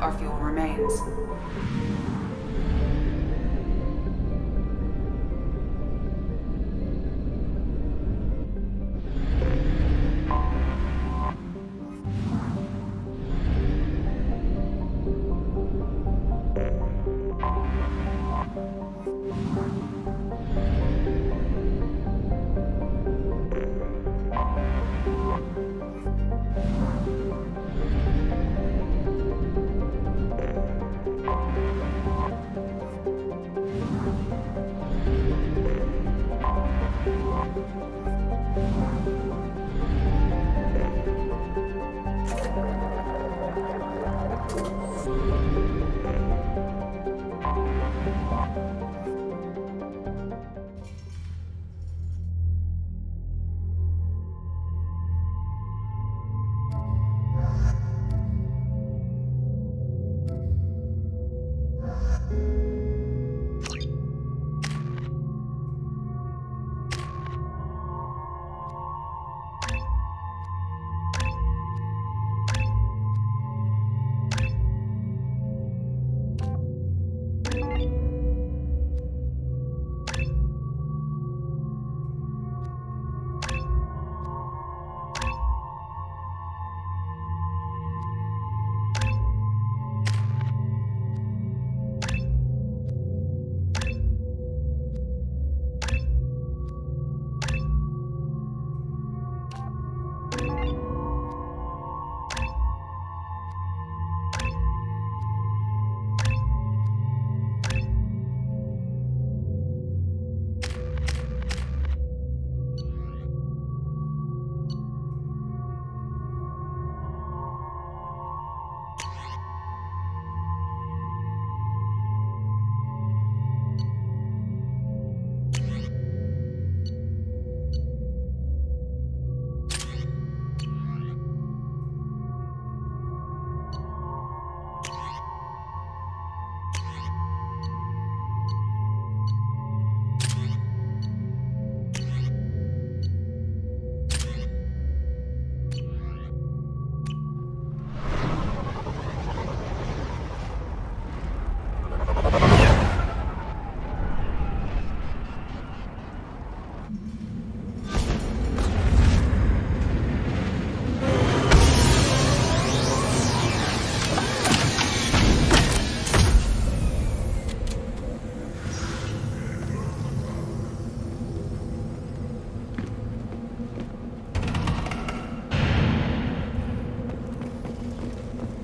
our fuel remains.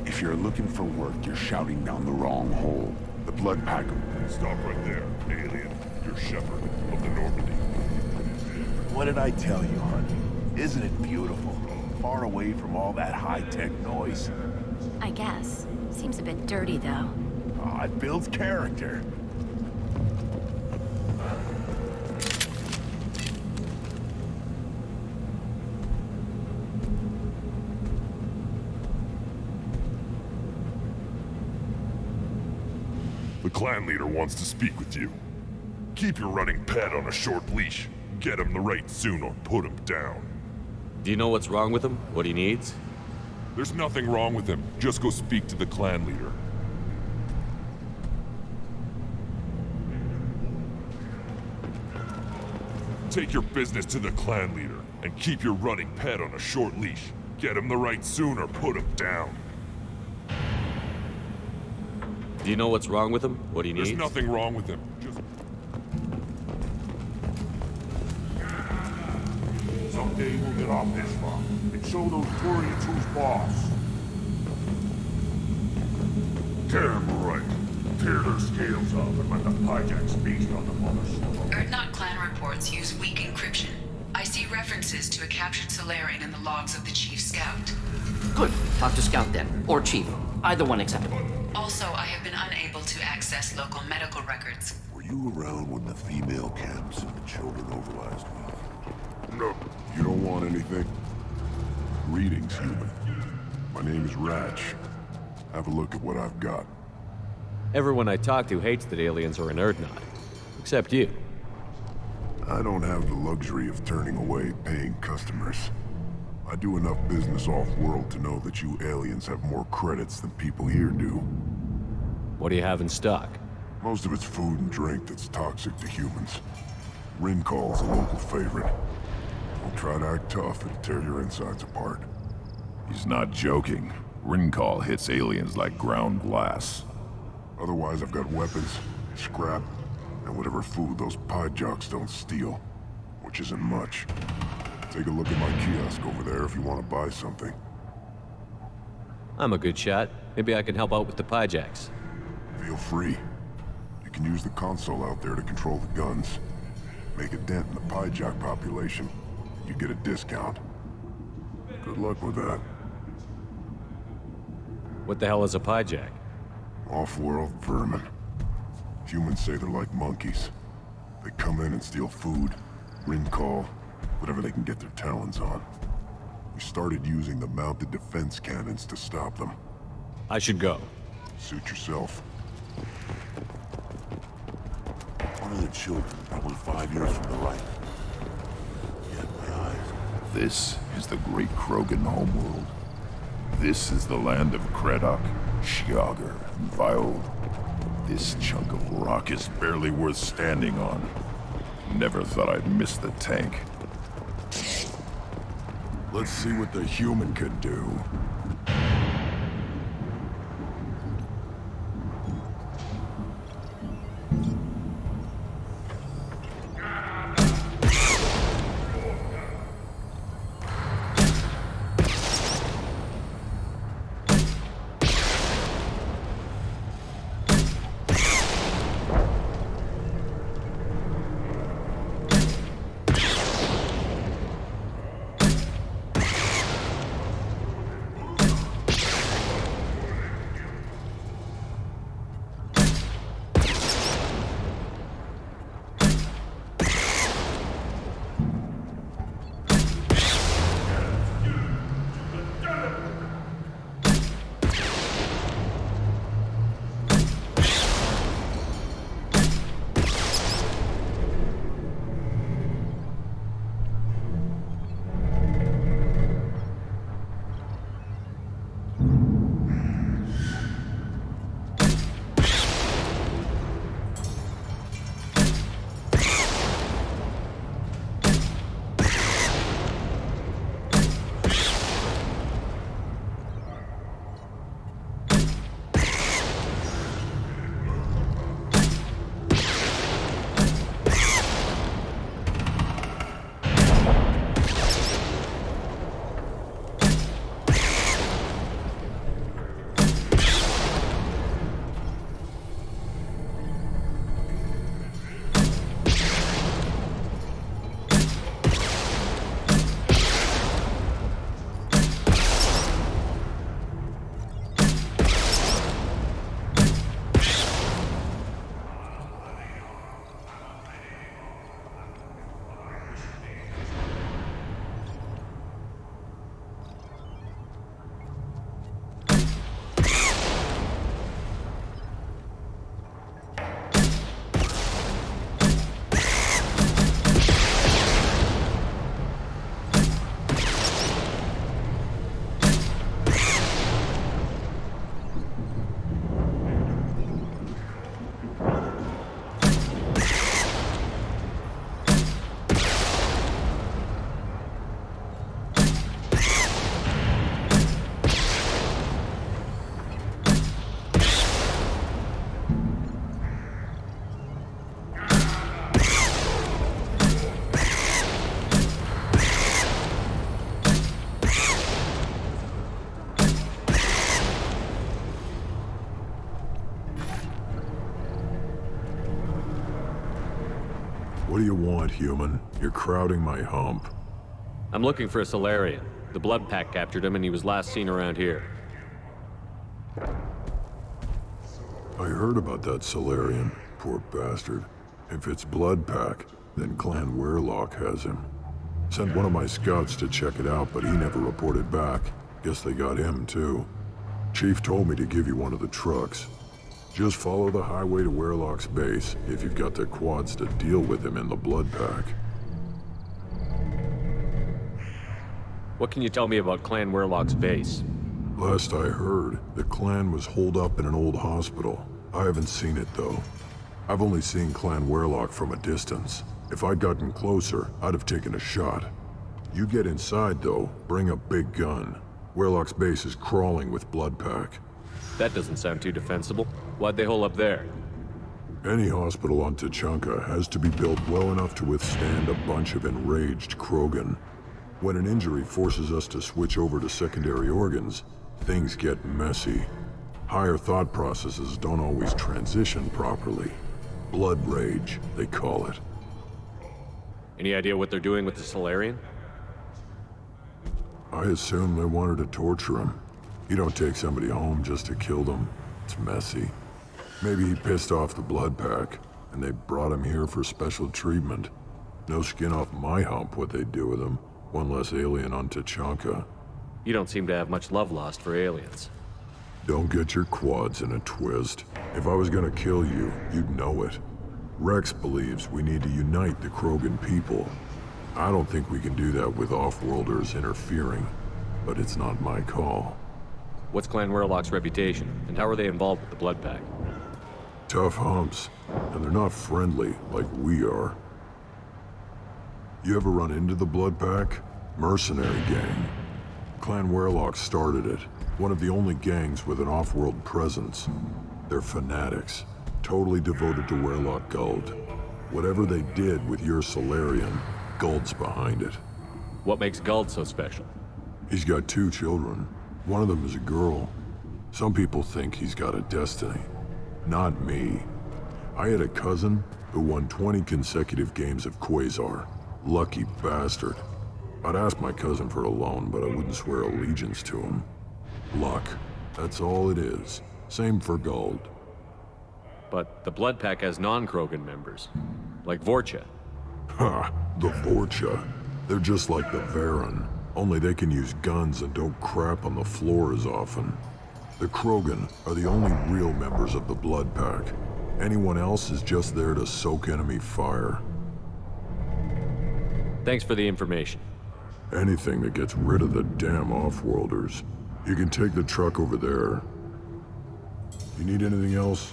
If you're looking for work, you're shouting down the wrong hole. The blood pack. Stop right there, alien. You're Shepherd of the Normandy. What did I tell you, honey? Isn't it beautiful? Far away from all that high-tech noise. I guess. Seems a bit dirty, though. Oh, it builds character. The clan leader wants to speak with you. Keep your running pet on a short leash. Get him the right soon or put him down. Do you know what's wrong with him? What he needs? There's nothing wrong with him. Just go speak to the clan leader. Take your business to the clan leader, and keep your running pet on a short leash. Get him the right soon or put him down. Do you know what's wrong with him? What he needs? There's nothing wrong with him. Just... Someday we'll get off this far and show those Turians who's boss. Damn right. Tear their scales off and let the Pyjax feast on the mother's. Erdnot clan reports use weak encryption. I see references to a captured Solarian in the logs of the Chief Scout. Good. Talk to Scout then. Or Chief. Either one acceptable. Also, I have been unable to access local medical records. Were you around when the female camps and the children overlast me? No. You don't want anything? Greetings, human. My name is Wrex. Have a look at what I've got. Everyone I talk to hates that aliens are an Erdnot. Except you. I don't have the luxury of turning away paying customers. I I do enough business off-world to know that you aliens have more credits than people here do. What do you have in stock? Most of it's food and drink that's toxic to humans. Rincall's a local favorite. Don't try to act tough, it'll tear your insides apart. He's not joking. Rincall hits aliens like ground glass. Otherwise, I've got weapons, scrap, and whatever food those pie jocks don't steal. Which isn't much. Take a look at my kiosk over there if you want to buy something. I'm a good shot. Maybe I can help out with the piejacks. Feel free. You can use the console out there to control the guns. Make a dent in the piejock population, you get a discount. Good luck with that. What the hell is a piejack? Off-world vermin. Humans say they're like monkeys. They come in and steal food, Rincall, whatever they can get their talons on. We started using the mounted defense cannons to stop them. I should go. Suit yourself. One of the children, probably 5 years from the right. Yeah, my eyes. This is the great Krogan homeworld. This is the land of Kredok, Shiagar, and Viol. This chunk of rock is barely worth standing on. Never thought I'd miss the tank. Let's see what the human can do. What do you want, human? You're crowding my hump. I'm looking for a Solarian. The Blood Pack captured him and he was last seen around here. I heard about that Solarian. Poor bastard. If it's Blood Pack, then Clan Werelock has him. Sent one of my scouts to check it out, but he never reported back. Guess they got him, too. Chief told me to give you one of the trucks. Just follow the highway to Werelock's base if you've got the quads to deal with him in the Blood Pack. What can you tell me about Clan Werlock's base? Last I heard, the clan was holed up in an old hospital. I haven't seen it, though. I've only seen Clan Werlock from a distance. If I'd gotten closer, I'd have taken a shot. You get inside, though, bring a big gun. Werlock's base is crawling with Bloodpack. That doesn't sound too defensible. Why'd they hole up there? Any hospital on Tachanka has to be built well enough to withstand a bunch of enraged Krogan. When an injury forces us to switch over to secondary organs, things get messy. Higher thought processes don't always transition properly. Blood rage, they call it. Any idea what they're doing with the Solarian? I assume they wanted to torture him. You don't take somebody home just to kill them. It's messy. Maybe he pissed off the Bloodpack, and they brought him here for special treatment. No skin off my hump what they'd do with him. One less alien on Tachanka. You don't seem to have much love lost for aliens. Don't get your quads in a twist. If I was gonna kill you, you'd know it. Wrex believes we need to unite the Krogan people. I don't think we can do that with off-worlders interfering, but it's not my call. What's Clan Werlock's reputation, and how are they involved with the Bloodpack? Tough humps, and they're not friendly like we are. You ever run into the Bloodpack? Mercenary gang. Clan Werlock started it. One of the only gangs with an off-world presence. They're fanatics, totally devoted to Werlock Guld. Whatever they did with your Solarian, Guld's behind it. What makes Guld so special? He's got 2 children. One of them is a girl. Some people think he's got a destiny. Not me. I had a cousin who won 20 consecutive games of Quasar. Lucky bastard. I'd ask my cousin for a loan, but I wouldn't swear allegiance to him. Luck. That's all it is. Same for Guld. But the Bloodpack has non-Krogan members, like Vorcha. Ha! The Vorcha. They're just like the Varen, only they can use guns and don't crap on the floor as often. The Krogan are the only real members of the Bloodpack. Anyone else is just there to soak enemy fire. Thanks for the information. Anything that gets rid of the damn off-worlders. You can take the truck over there. You need anything else?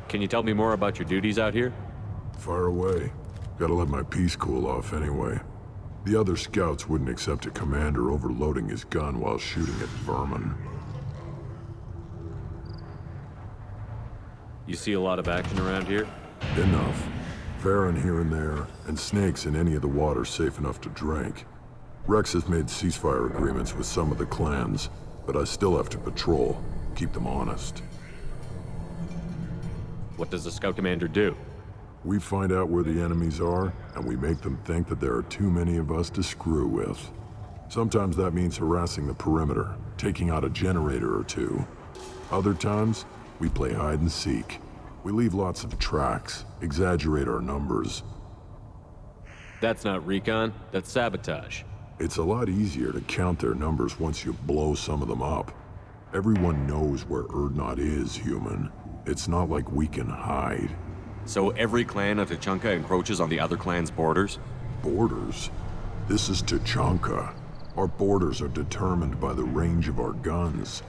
Can you tell me more about your duties out here? Fire away. Gotta let my piece cool off anyway. The other scouts wouldn't accept a commander overloading his gun while shooting at vermin. You see a lot of action around here? Enough. Varen here and there, and snakes in any of the water safe enough to drink. Wrex has made ceasefire agreements with some of the clans, but I still have to patrol, keep them honest. What does the scout commander do? We find out where the enemies are, and we make them think that there are too many of us to screw with. Sometimes that means harassing the perimeter, taking out a generator or 2. Other times, we play hide and seek. We leave lots of tracks, exaggerate our numbers. That's not recon, that's sabotage. It's a lot easier to count their numbers once you blow some of them up. Everyone knows where Urdnot is, human. It's not like we can hide. So every clan of Tachanka encroaches on the other clan's borders? Borders? This is Tachanka. Our borders are determined by the range of our guns.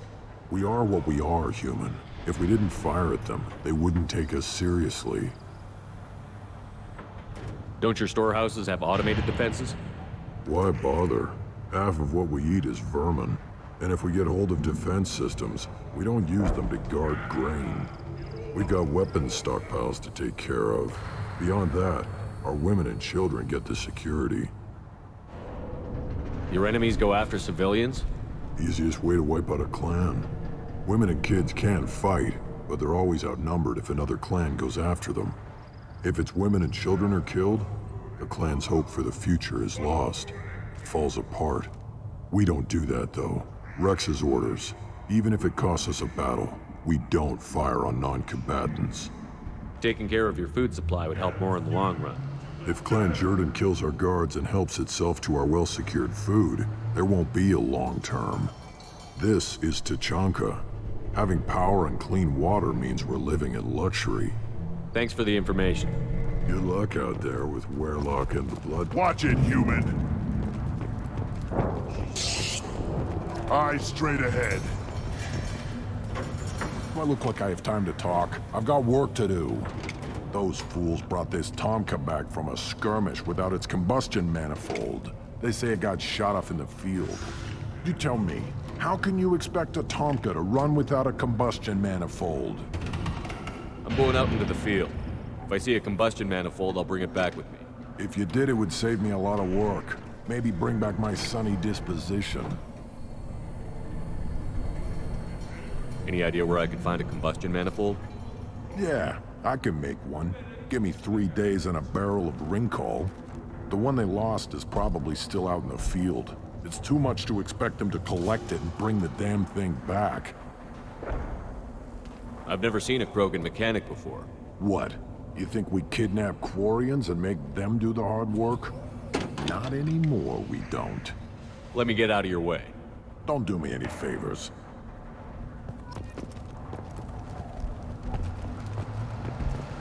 We are what we are, human. If we didn't fire at them, they wouldn't take us seriously. Don't your storehouses have automated defenses? Why bother? Half of what we eat is vermin. And if we get hold of defense systems, we don't use them to guard grain. We got weapons stockpiles to take care of. Beyond that, our women and children get the security. Your enemies go after civilians? Easiest way to wipe out a clan. Women and kids can fight, but they're always outnumbered if another clan goes after them. If its women and children are killed, the clan's hope for the future is lost. It falls apart. We don't do that, though. Wrex's orders. Even if it costs us a battle, we don't fire on non-combatants. Taking care of your food supply would help more in the long run. If Clan Jordan kills our guards and helps itself to our well-secured food, there won't be a long term. This is Tachanka. Having power and clean water means we're living in luxury. Thanks for the information. Good luck out there with Werlock and the Blood. Watch it, human! Eyes straight ahead. Do I look like I have time to talk? I've got work to do. Those fools brought this Tomka back from a skirmish without its combustion manifold. They say it got shot off in the field. You tell me, how can you expect a Tomka to run without a combustion manifold? I'm going out into the field. If I see a combustion manifold, I'll bring it back with me. If you did, it would save me a lot of work. Maybe bring back my sunny disposition. Any idea where I could find a combustion manifold? Yeah, I can make one. Give me 3 days and a barrel of Rincol. The one they lost is probably still out in the field. It's too much to expect them to collect it and bring the damn thing back. I've never seen a Krogan mechanic before. What? You think we kidnap Quarians and make them do the hard work? Not anymore, we don't. Let me get out of your way. Don't do me any favors.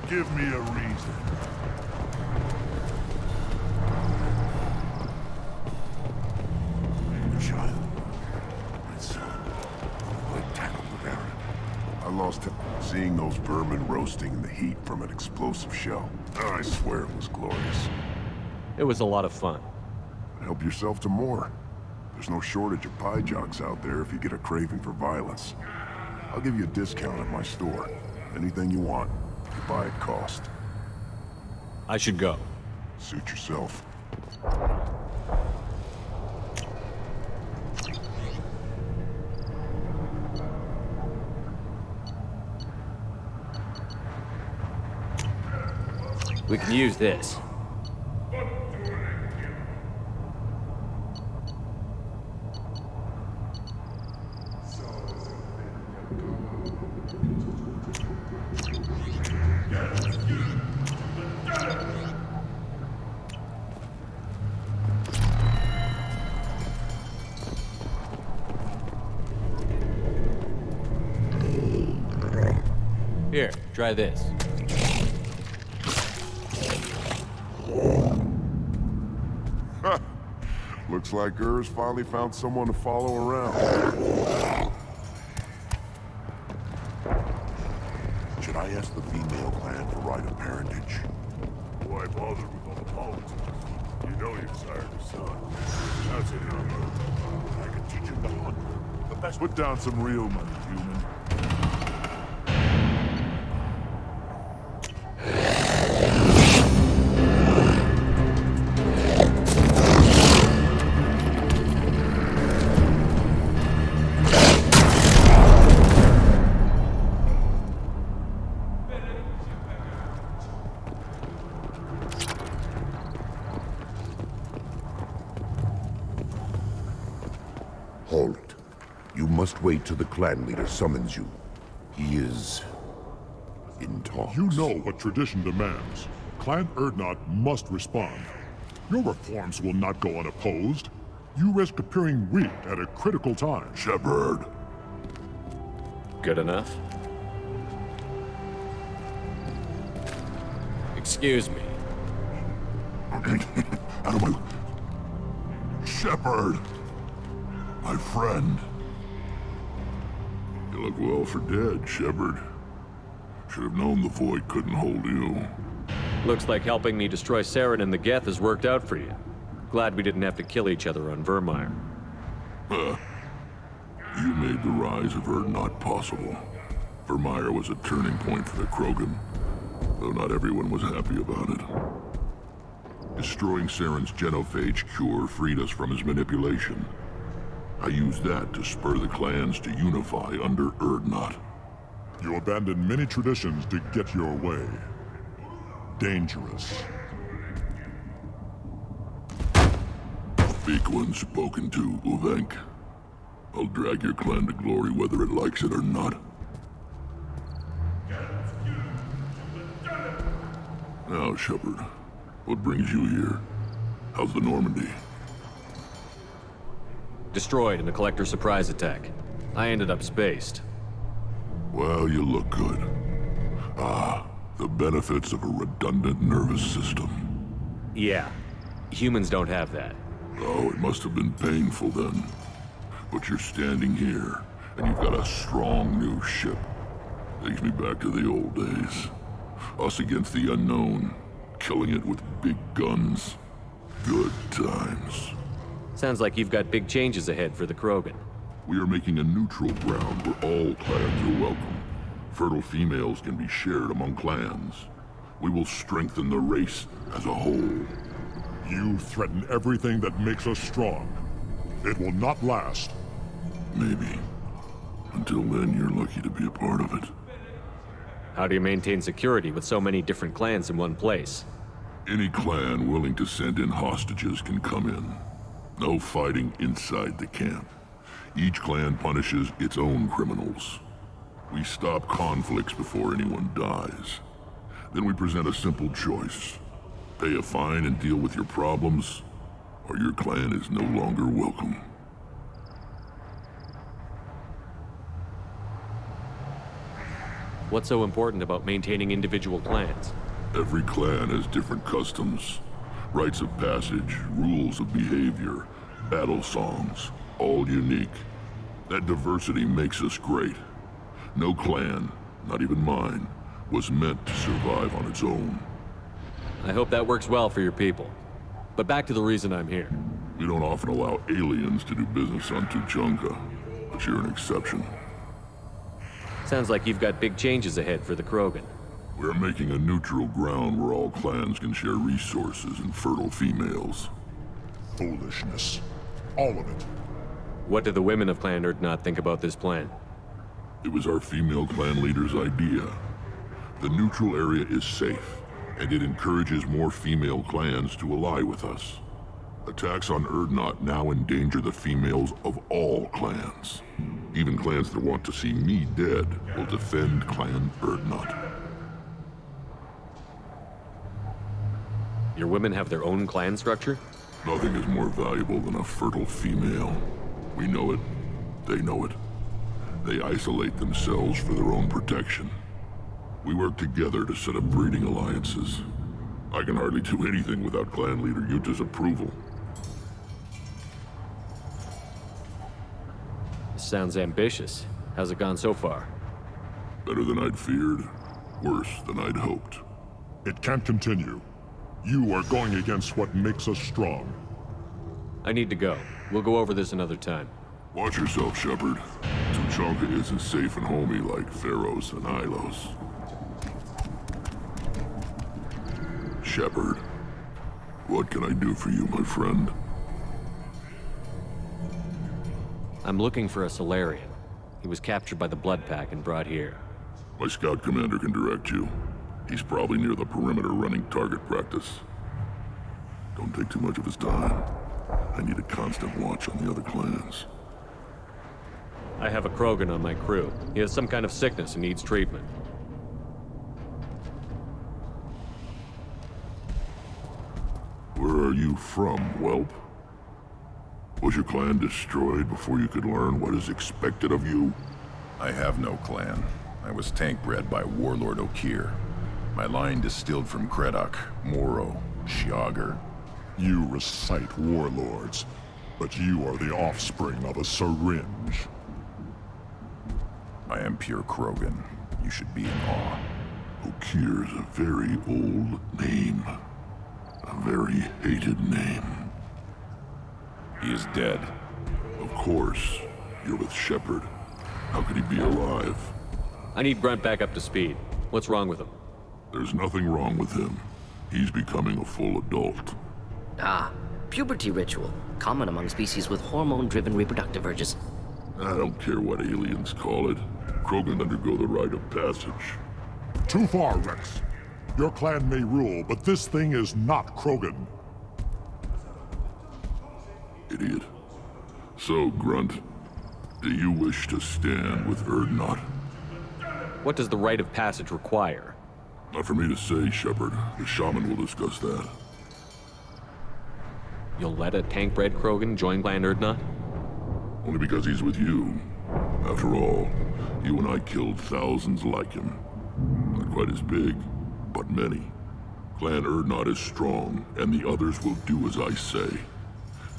Give me a reason. Child. My son. I tackled the Baron. I lost him. Seeing those vermin roasting in the heat from an explosive shell. I swear it was glorious. It was a lot of fun. Help yourself to more. There's no shortage of pie jocks out there if you get a craving for violence. I'll give you a discount at my store. Anything you want. You buy at cost. I should go. Suit yourself. We can use this. Here, try this. Looks like Ur's finally found someone to follow around. Should I ask the female clan for right of parentage? Why bother with all the politics? You know you've sired a son. That's it, young. I can teach him to hunt. The best. Put down some real money, human. Hold it. You must wait till the clan leader summons you. He is in talks. You know what tradition demands. Clan Urdnot must respond. Your reforms will not go unopposed. You risk appearing weak at a critical time. Shepard. Good enough? Excuse me. Out of my... Shepard! My friend. You look well for dead, Shepard. Should have known the Void couldn't hold you. Looks like helping me destroy Saren and the Geth has worked out for you. Glad we didn't have to kill each other on Vermeer. You made the rise of Urdnot possible. Vermeer was a turning point for the Krogan, though not everyone was happy about it. Destroying Saren's genophage cure freed us from his manipulation. I used that to spur the clans to unify under Urdnot. You abandoned many traditions to get your way. Dangerous. Speak when spoken to, Uvenk. I'll drag your clan to glory whether it likes it or not. Now, Shepard, what brings you here? How's the Normandy? Destroyed in the Collector surprise attack. I ended up spaced. Well, you look good. Ah, the benefits of a redundant nervous system. Yeah. Humans don't have that. Oh, it must have been painful then. But you're standing here, and you've got a strong new ship. Takes me back to the old days. Us against the unknown, killing it with big guns. Good times. Sounds like you've got big changes ahead for the Krogan. We are making a neutral ground where all clans are welcome. Fertile females can be shared among clans. We will strengthen the race as a whole. You threaten everything that makes us strong. It will not last. Maybe. Until then, you're lucky to be a part of it. How do you maintain security with so many different clans in one place? Any clan willing to send in hostages can come in. No fighting inside the camp. Each clan punishes its own criminals. We stop conflicts before anyone dies. Then we present a simple choice. Pay a fine and deal with your problems, or your clan is no longer welcome. What's so important about maintaining individual clans? Every clan has different customs, rites of passage, rules of behavior, battle songs, all unique. That diversity makes us great. No clan, not even mine, was meant to survive on its own. I hope that works well for your people. But back to the reason I'm here. We don't often allow aliens to do business on Tuchanka, but you're an exception. Sounds like you've got big changes ahead for the Krogan. We're making a neutral ground where all clans can share resources and fertile females. Foolishness. All of it. What do the women of Clan Urdnot think about this plan? It was our female clan leader's idea. The neutral area is safe, and it encourages more female clans to ally with us. Attacks on Urdnot now endanger the females of all clans. Even clans that want to see me dead will defend Clan Urdnot. Your women have their own clan structure? Nothing is more valuable than a fertile female. We know it. They know it. They isolate themselves for their own protection. We work together to set up breeding alliances. I can hardly do anything without clan leader Yuta's approval. This sounds ambitious. How's it gone so far? Better than I'd feared. Worse than I'd hoped. It can't continue. You are going against what makes us strong. I need to go. We'll go over this another time. Watch yourself, Shepard. Tuchanka isn't safe and homey like Pharaohs and Ilos. Shepard, what can I do for you, my friend? I'm looking for a Solarian. He was captured by the Blood Pack and brought here. My scout commander can direct you. He's probably near the perimeter running target practice. Don't take too much of his time. I need a constant watch on the other clans. I have a Krogan on my crew. He has some kind of sickness and needs treatment. Where are you from, whelp? Was your clan destroyed before you could learn what is expected of you? I have no clan. I was tank bred by Warlord Okir. My line distilled from Kredok, Moro, Shiagar. You recite warlords, but you are the offspring of a syringe. I am pure Krogan. You should be in awe. Okir's a very old name. A very hated name. He is dead. Of course. You're with Shepard. How could he be alive? I need Grunt back up to speed. What's wrong with him? There's nothing wrong with him. He's becoming a full adult. Ah, puberty ritual. Common among species with hormone-driven reproductive urges. I don't care what aliens call it. Krogan undergo the rite of passage. Too far, Wrex. Your clan may rule, but this thing is not Krogan. Idiot. So, Grunt, do you wish to stand with Urdnot? What does the rite of passage require? Not for me to say, Shepard. The shaman will discuss that. You'll let a tank-bred Krogan join Clan Urdnot? Only because he's with you. After all, you and I killed thousands like him. Not quite as big, but many. Clan Urdnot is strong, and the others will do as I say.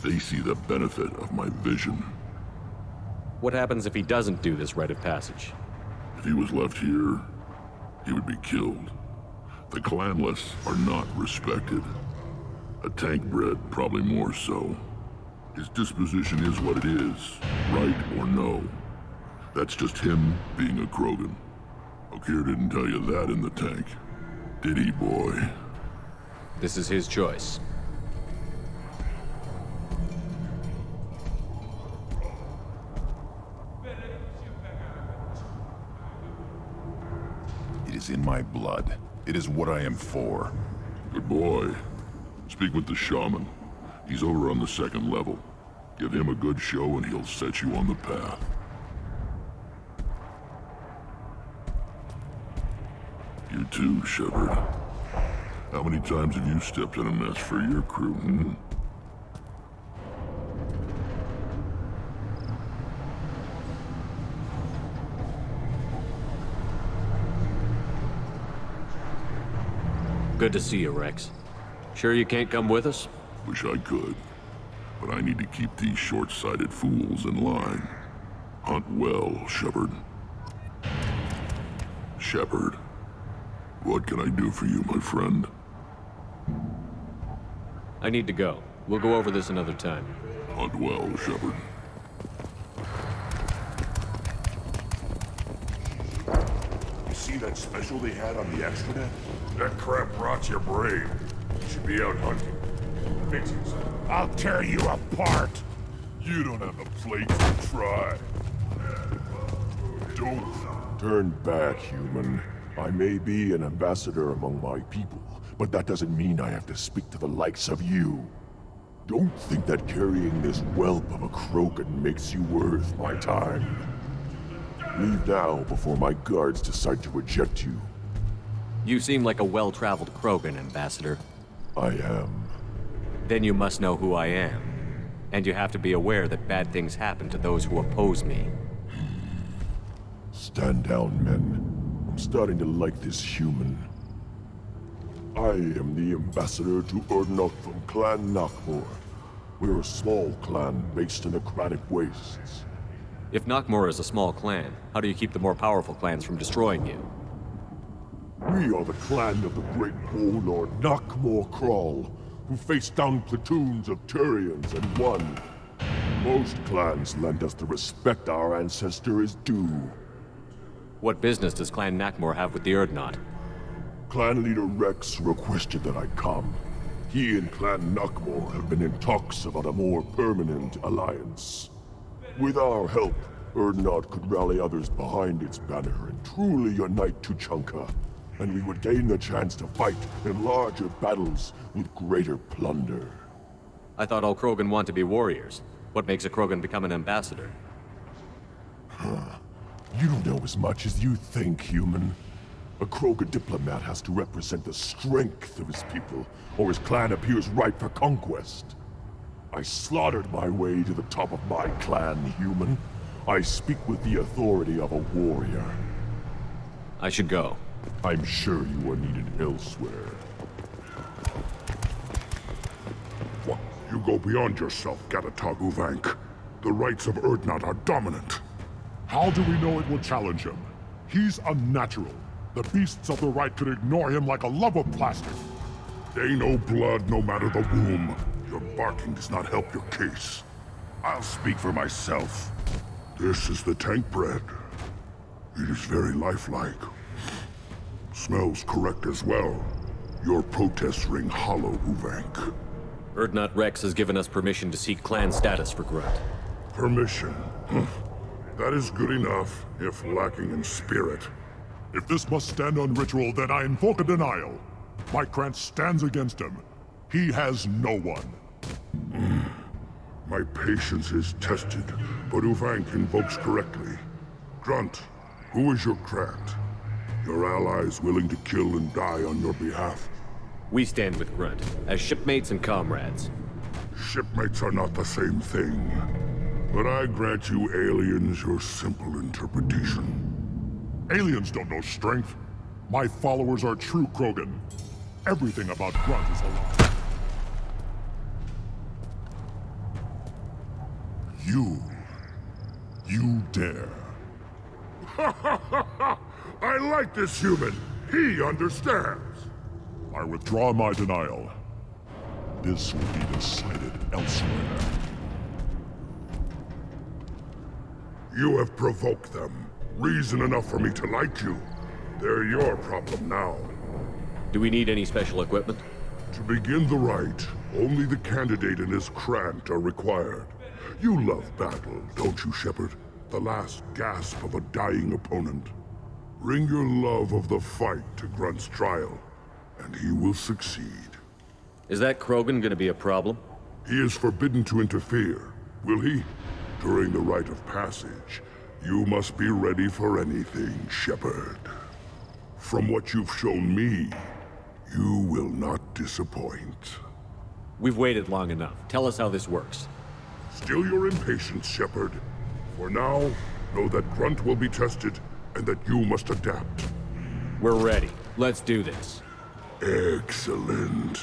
They see the benefit of my vision. What happens if he doesn't do this rite of passage? If he was left here, he would be killed. The clanless are not respected. A tank bred, probably more so. His disposition is what it is, right or no. That's just him being a Krogan. Okeer didn't tell you that in the tank. Did he, boy? This is his choice. It is in my blood. It is what I am for. Good boy. Speak with the shaman. He's over on the second level. Give him a good show and he'll set you on the path. You too, Shepard. How many times have you stepped in a mess for your crew, hmm? Good to see you, Wrex. Sure you can't come with us? Wish I could. But I need to keep these short-sighted fools in line. Hunt well, Shepard. Shepard. What can I do for you, my friend? I need to go. We'll go over this another time. Hunt well, Shepard. You see that special they had on the extranet? That crap rots your brain. You should be out hunting. Fix yourself. I'll tear you apart! You don't have the plate to try. Don't turn back, human. I may be an ambassador among my people, but that doesn't mean I have to speak to the likes of you. Don't think that carrying this whelp of a Krogan makes you worth my time. Leave now before my guards decide to eject you. You seem like a well-traveled Krogan, Ambassador. I am. Then you must know who I am. And you have to be aware that bad things happen to those who oppose me. Stand down, men. I'm starting to like this human. I am the ambassador to Urdnot from Clan Nakmor. We're a small clan based in the Kranich Wastes. If Nakmor is a small clan, how do you keep the more powerful clans from destroying you? We are the clan of the great warlord Nakmor Crawl, who faced down platoons of Turians and won. Most clans lend us the respect our ancestor is due. What business does Clan Nakmor have with the Urdnot? Clan leader Wrex requested that I come. He and Clan Nakmor have been in talks about a more permanent alliance. With our help, Urdnot could rally others behind its banner and truly unite Tuchanka, and we would gain the chance to fight in larger battles with greater plunder. I thought all Krogan want to be warriors. What makes a Krogan become an ambassador? You don't know as much as you think, human. A Krogan diplomat has to represent the strength of his people, or his clan appears ripe for conquest. I slaughtered my way to the top of my clan, human. I speak with the authority of a warrior. I should go. I'm sure you are needed elsewhere. What? You go beyond yourself, Gatatog Uvank. The rights of Urdnot are dominant. How do we know it will challenge him? He's unnatural. The beasts of the right could ignore him like a lump of plastic. They know blood no matter the womb. Your barking does not help your case. I'll speak for myself. This is the tank bread. It is very lifelike. Smells correct as well. Your protests ring hollow, Uvank. Urdnot Wrex has given us permission to seek clan status for Grunt. Permission. That is good enough, if lacking in spirit. If this must stand on ritual, then I invoke a denial. My Krant stands against him. He has no one. My patience is tested, but Uvank invokes correctly. Grunt, who is your Krant? Your allies willing to kill and die on your behalf? We stand with Grunt, as shipmates and comrades. Shipmates are not the same thing. But I grant you aliens your simple interpretation. Aliens don't know strength. My followers are true Krogan. Everything about Grunt is a lie. You. You dare. I like this human. He understands. I withdraw my denial. This will be decided elsewhere. You have provoked them. Reason enough for me to like you. They're your problem now. Do we need any special equipment? To begin the rite, only the candidate and his Krant are required. You love battle, don't you, Shepard? The last gasp of a dying opponent. Bring your love of the fight to Grunt's trial, and he will succeed. Is that Krogan gonna be a problem? He is forbidden to interfere, will he? During the rite of passage, you must be ready for anything, Shepard. From what you've shown me, you will not disappoint. We've waited long enough. Tell us how this works. Still your impatience, Shepard. For now, know that Grunt will be tested, and that you must adapt. We're ready. Let's do this. Excellent.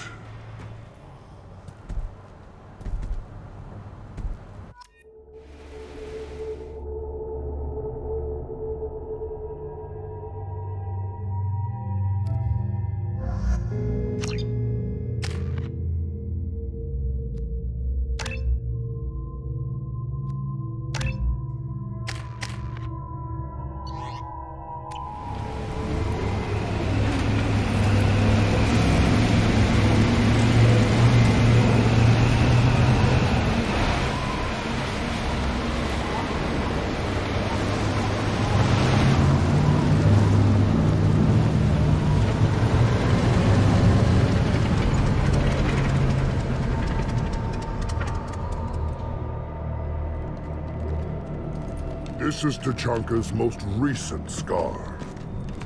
This is Tachanka's most recent scar.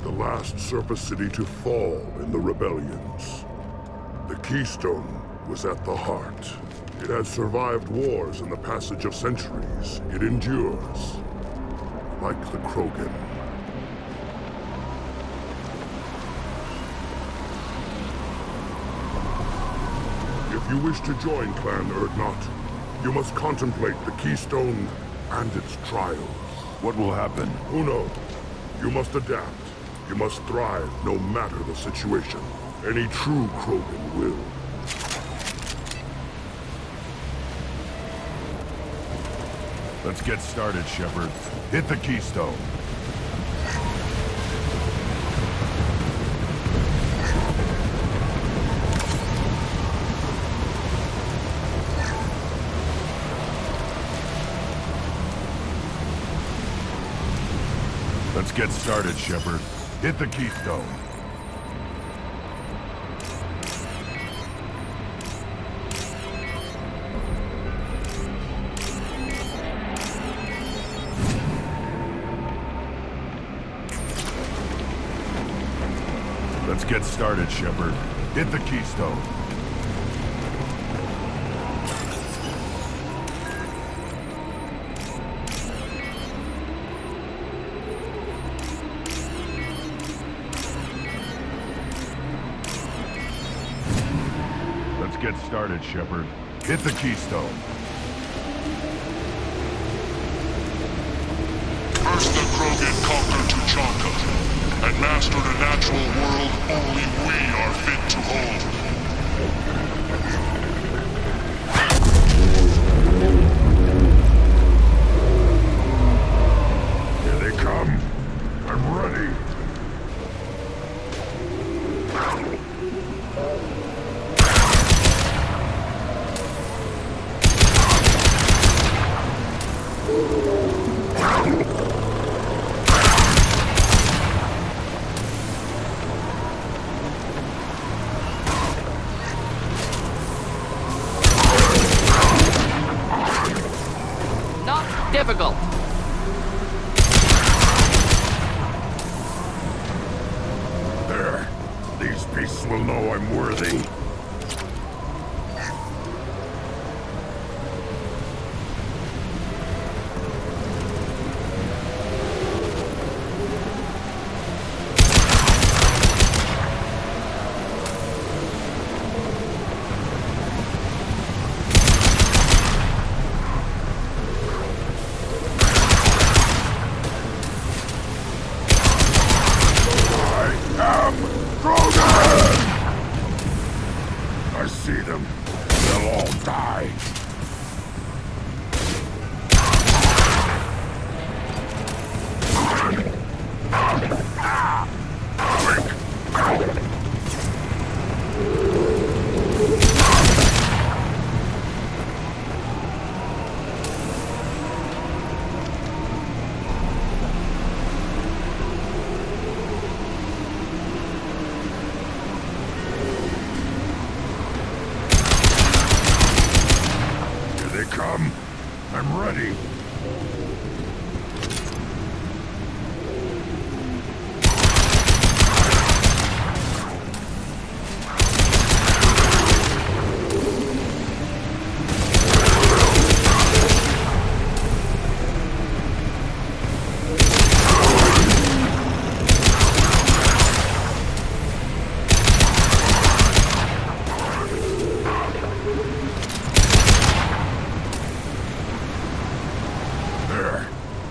The last surface city to fall in the rebellions. The Keystone was at the heart. It has survived wars and the passage of centuries. It endures. Like the Krogan. If you wish to join Clan Urdnot, you must contemplate the Keystone and its trials. What will happen? Who knows? You must adapt. You must thrive no matter the situation. Any true Krogan will. Let's get started, Shepard. Hit the Keystone. Let's get started, Shepard. Hit the Keystone. Let's get started, Shepard. Hit the Keystone. Let's get started, Shepard. Hit the Keystone. First the Krogan conquered Tachanka, and mastered a natural world only we are fit to hold. Here they come. I'm ready. Not difficult. There. These beasts will know I'm worthy.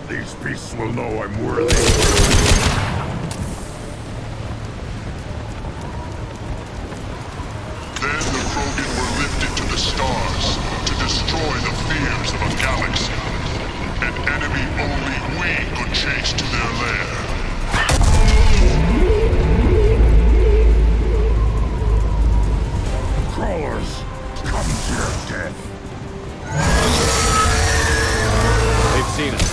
These beasts will know I'm worthy. Then the Krogan were lifted to the stars to destroy the fears of a galaxy. An enemy only we could chase to their lair. Crawlers, come to your death. They've seen us.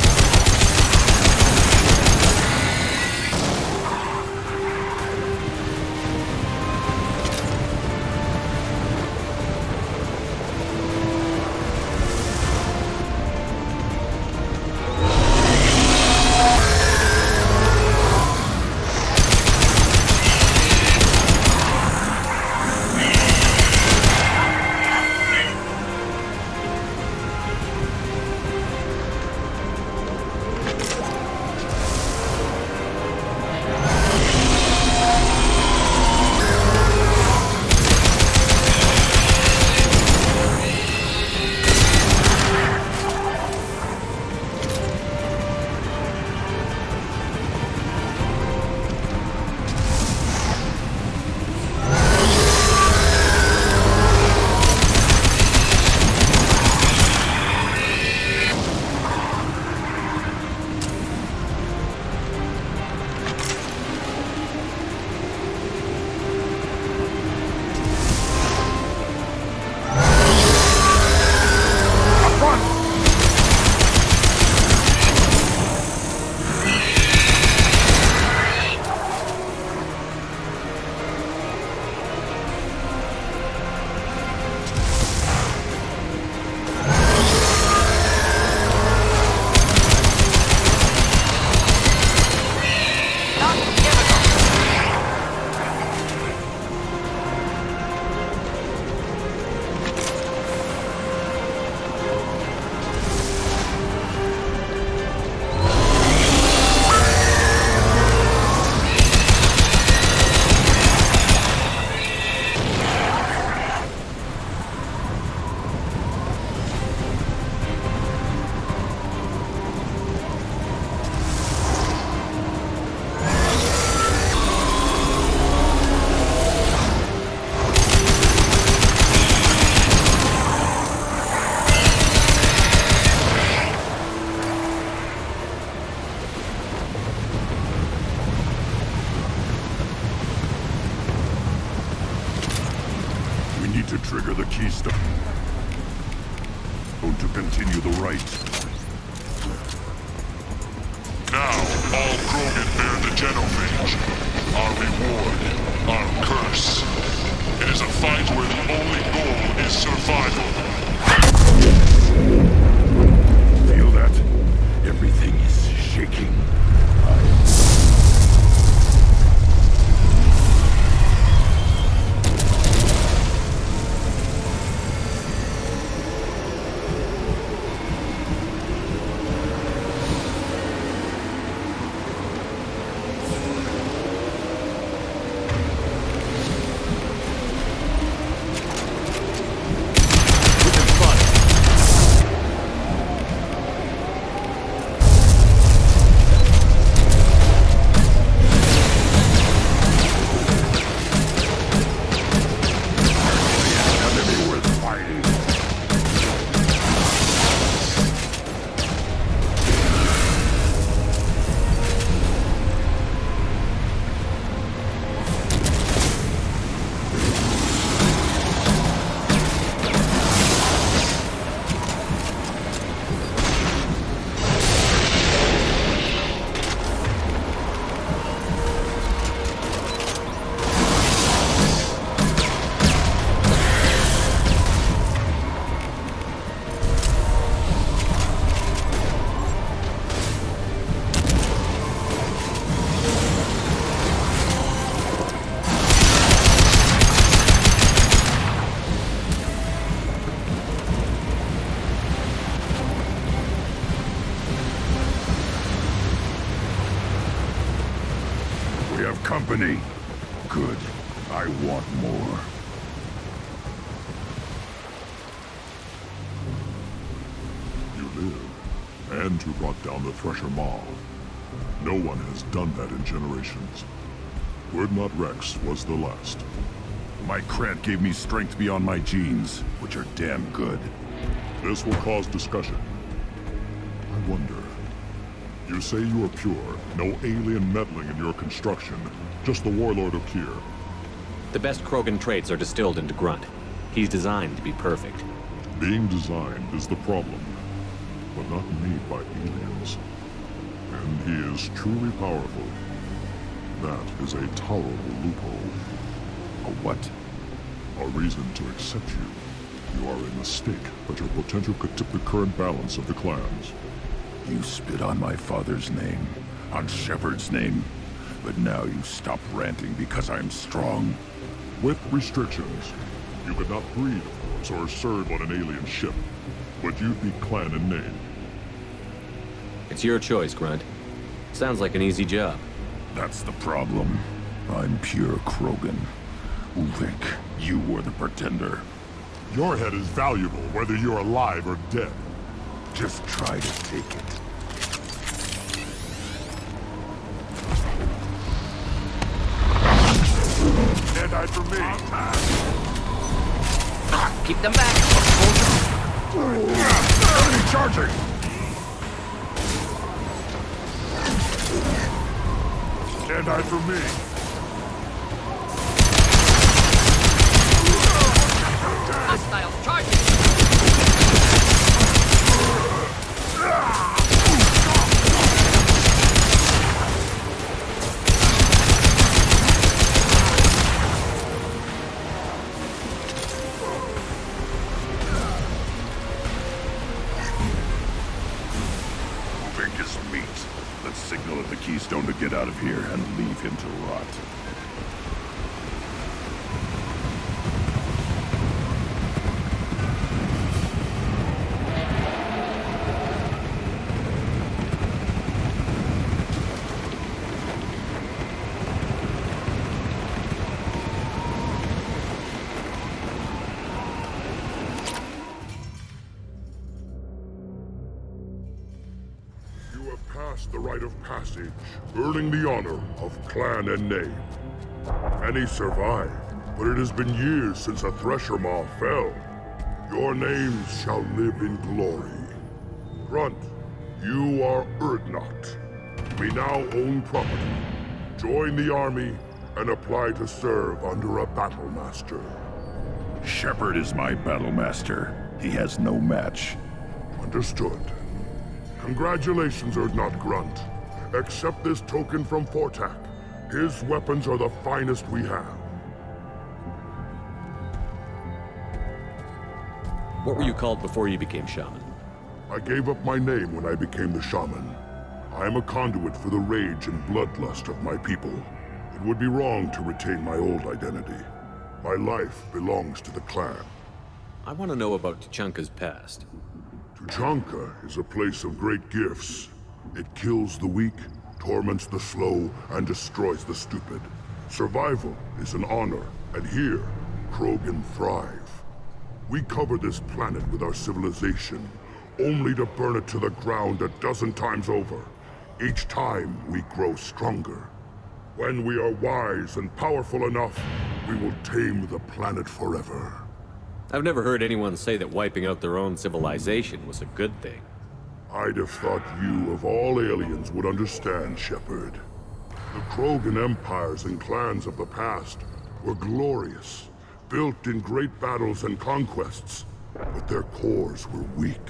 To trigger the keystone. To continue the rite. Now, all Krogan bear the genophage. Our reward, our curse. It is a fight where the only goal is survival. Feel that? Everything is shaking. Company. Good. I want more. You live, and friend who brought down the Thresher Maw. No one has done that in generations. Urdnot Wrex was the last. My Krant gave me strength beyond my genes, which are damn good. This will cause discussion. I wonder. You say you are pure, no alien meddling in your construction, just the Warlord Okier. The best Krogan traits are distilled into Grunt. He's designed to be perfect. Being designed is the problem, but not made by aliens. And he is truly powerful. That is a tolerable loophole. A what? A reason to accept you. You are a mistake, but your potential could tip the current balance of the clans. You spit on my father's name, on Shepard's name, but now you stop ranting because I'm strong. With restrictions. You could not breed, of course, or serve on an alien ship, but you'd be clan in name. It's your choice, Grunt. Sounds like an easy job. That's the problem. I'm pure Krogan. Ulvik, you were the pretender. Your head is valuable, whether you're alive or dead. Just try to take it. Dead-eyed for me. Keep them back. Enemy charging! Dead-eyed for me. Hostiles charging. Ulvik is meat. Let's signal at the Keystone to get out of here and leave him to rot. Past the rite of passage, earning the honor of clan and name. Many survived, but it has been years since a Thresher Maw fell. Your names shall live in glory. Grunt, you are Urdnot. We now own property. Join the army and apply to serve under a battle master. Shepard is my battle master. He has no match. Understood. Congratulations, Urdnot Grunt. Accept this token from Fortak. His weapons are the finest we have. What were you called before you became shaman? I gave up my name when I became the shaman. I am a conduit for the rage and bloodlust of my people. It would be wrong to retain my old identity. My life belongs to the clan. I want to know about Tuchanka's past. Tuchanka is a place of great gifts. It kills the weak, torments the slow, and destroys the stupid. Survival is an honor, and here, Krogan thrive. We cover this planet with our civilization, only to burn it to the ground a dozen times over. Each time, we grow stronger. When we are wise and powerful enough, we will tame the planet forever. I've never heard anyone say that wiping out their own civilization was a good thing. I'd have thought you, of all aliens, would understand, Shepard. The Krogan empires and clans of the past were glorious, built in great battles and conquests, but their cores were weak.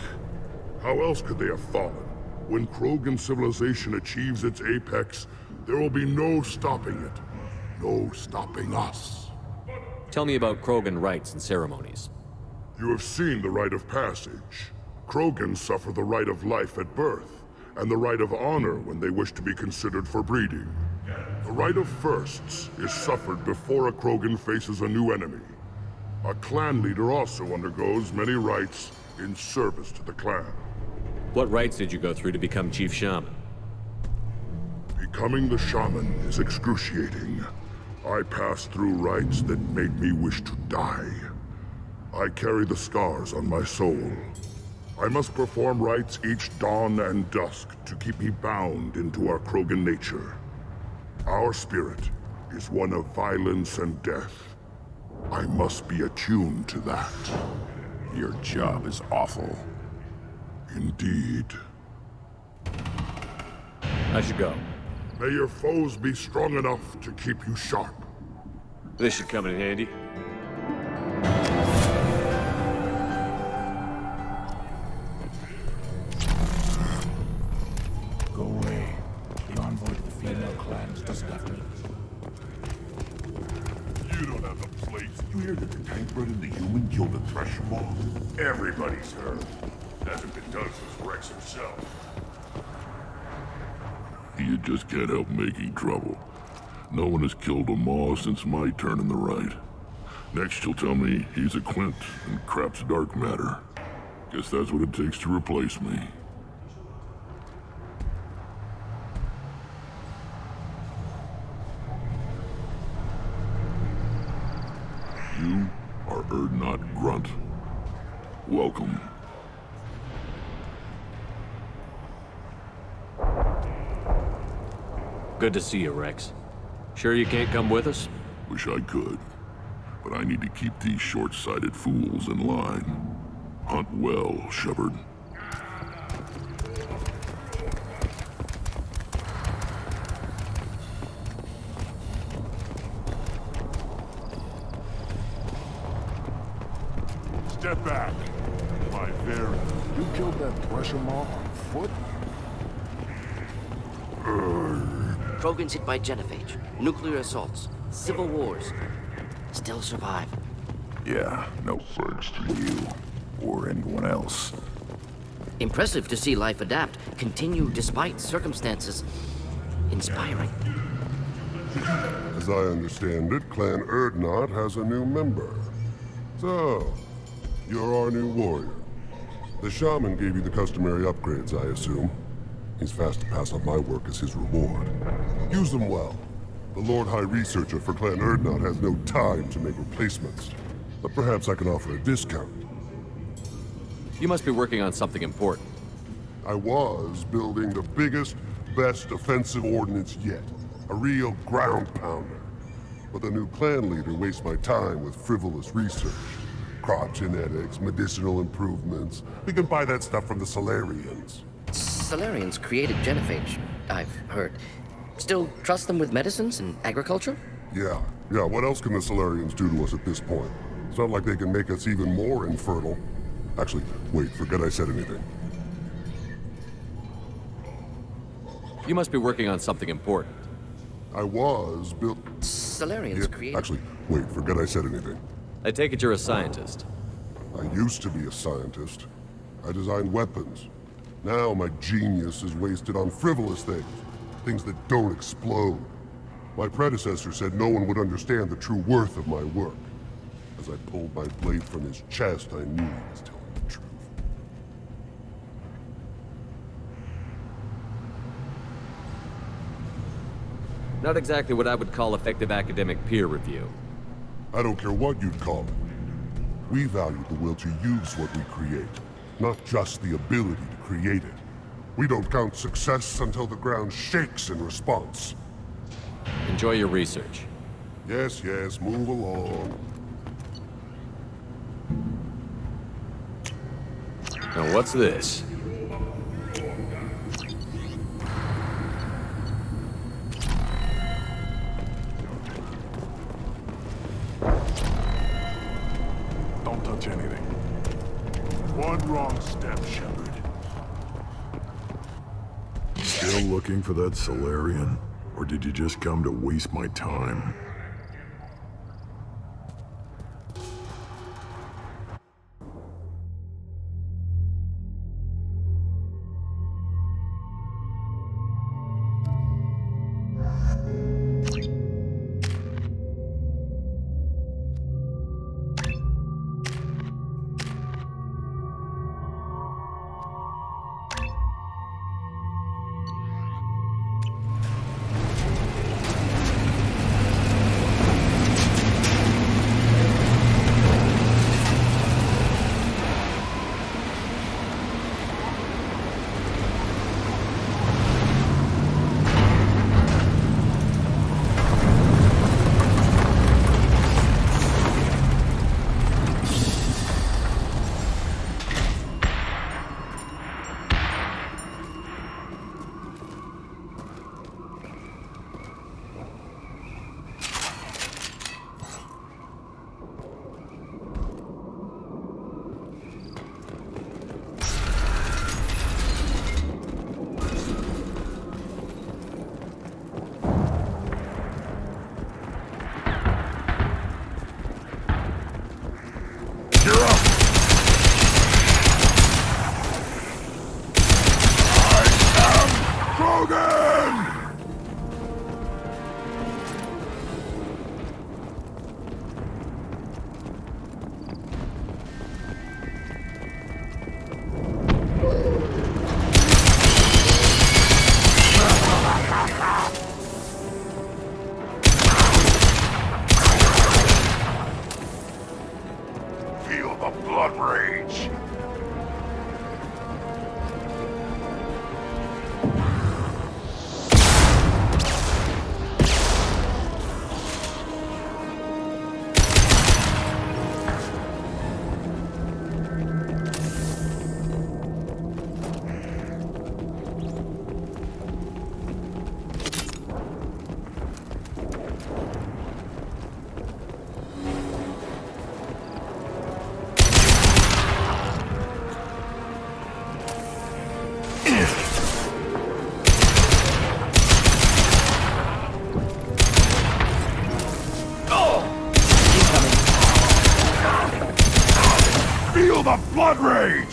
How else could they have fallen? When Krogan civilization achieves its apex, there will be no stopping it. No stopping us. Tell me about Krogan rites and ceremonies. You have seen the rite of passage. Krogans suffer the rite of life at birth, and the rite of honor when they wish to be considered for breeding. The rite of firsts is suffered before a Krogan faces a new enemy. A clan leader also undergoes many rites in service to the clan. What rites did you go through to become Chief Shaman? Becoming the shaman is excruciating. I passed through rites that made me wish to die. I carry the scars on my soul. I must perform rites each dawn and dusk to keep me bound into our Krogan nature. Our spirit is one of violence and death. I must be attuned to that. Your job is awful. Indeed. I should go. May your foes be strong enough to keep you sharp. This should come in handy. Go away. The envoy to the female clans just left me. You don't have the place. You hear that the Tankbred and the human killed the Thresher Maw? Everybody's heard. Hasn't been done since Wrex himself. You just can't help making trouble. No one has killed a Maw since my turn in the right. Next you'll tell me he's a Quint and crap's dark matter. Guess that's what it takes to replace me. You are Urdnot Grunt. Welcome. Good to see you, Wrex. Sure you can't come with us? Wish I could. But I need to keep these short-sighted fools in line. Hunt well, Shepard. Step back. My very... You killed that Thresher Maw on foot? Krogans hit by genophage, nuclear assaults, civil wars. Still survive. Yeah, no thanks to you. Or anyone else. Impressive to see life adapt, continue despite circumstances. Inspiring. As I understand it, Clan Urdnot has a new member. So, you're our new warrior. The shaman gave you the customary upgrades, I assume. He's fast to pass on my work as his reward. Use them well. The Lord High Researcher for Clan Urdnot has no time to make replacements. But perhaps I can offer a discount. You must be working on something important. I was building the biggest, best offensive ordnance yet. A real ground pounder. But the new clan leader wastes my time with frivolous research. Crop genetics, medicinal improvements. We can buy that stuff from the Solarians. Solarians created genophage, I've heard. Still trust them with medicines and agriculture? Yeah. What else can the Solarians do to us at this point? It's not like they can make us even more infertile. Actually, wait, forget I said anything. You must be working on something important. I was built... Solarians created... Actually, wait, forget I said anything. I take it you're a scientist. I used to be a scientist. I designed weapons. Now my genius is wasted on frivolous things. Things that don't explode. My predecessor said no one would understand the true worth of my work. As I pulled my blade from his chest, I knew he was telling the truth. Not exactly what I would call effective academic peer review. I don't care what you'd call it. We value the will to use what we create, not just the ability to create it. We don't count success until the ground shakes in response. Enjoy your research. Yes, move along. Now what's this? Don't touch anything. One wrong step, Shepard. Still looking for that Solarian? Or did you just come to waste my time? Krogan! Feel the blood rage! Feel the blood rage!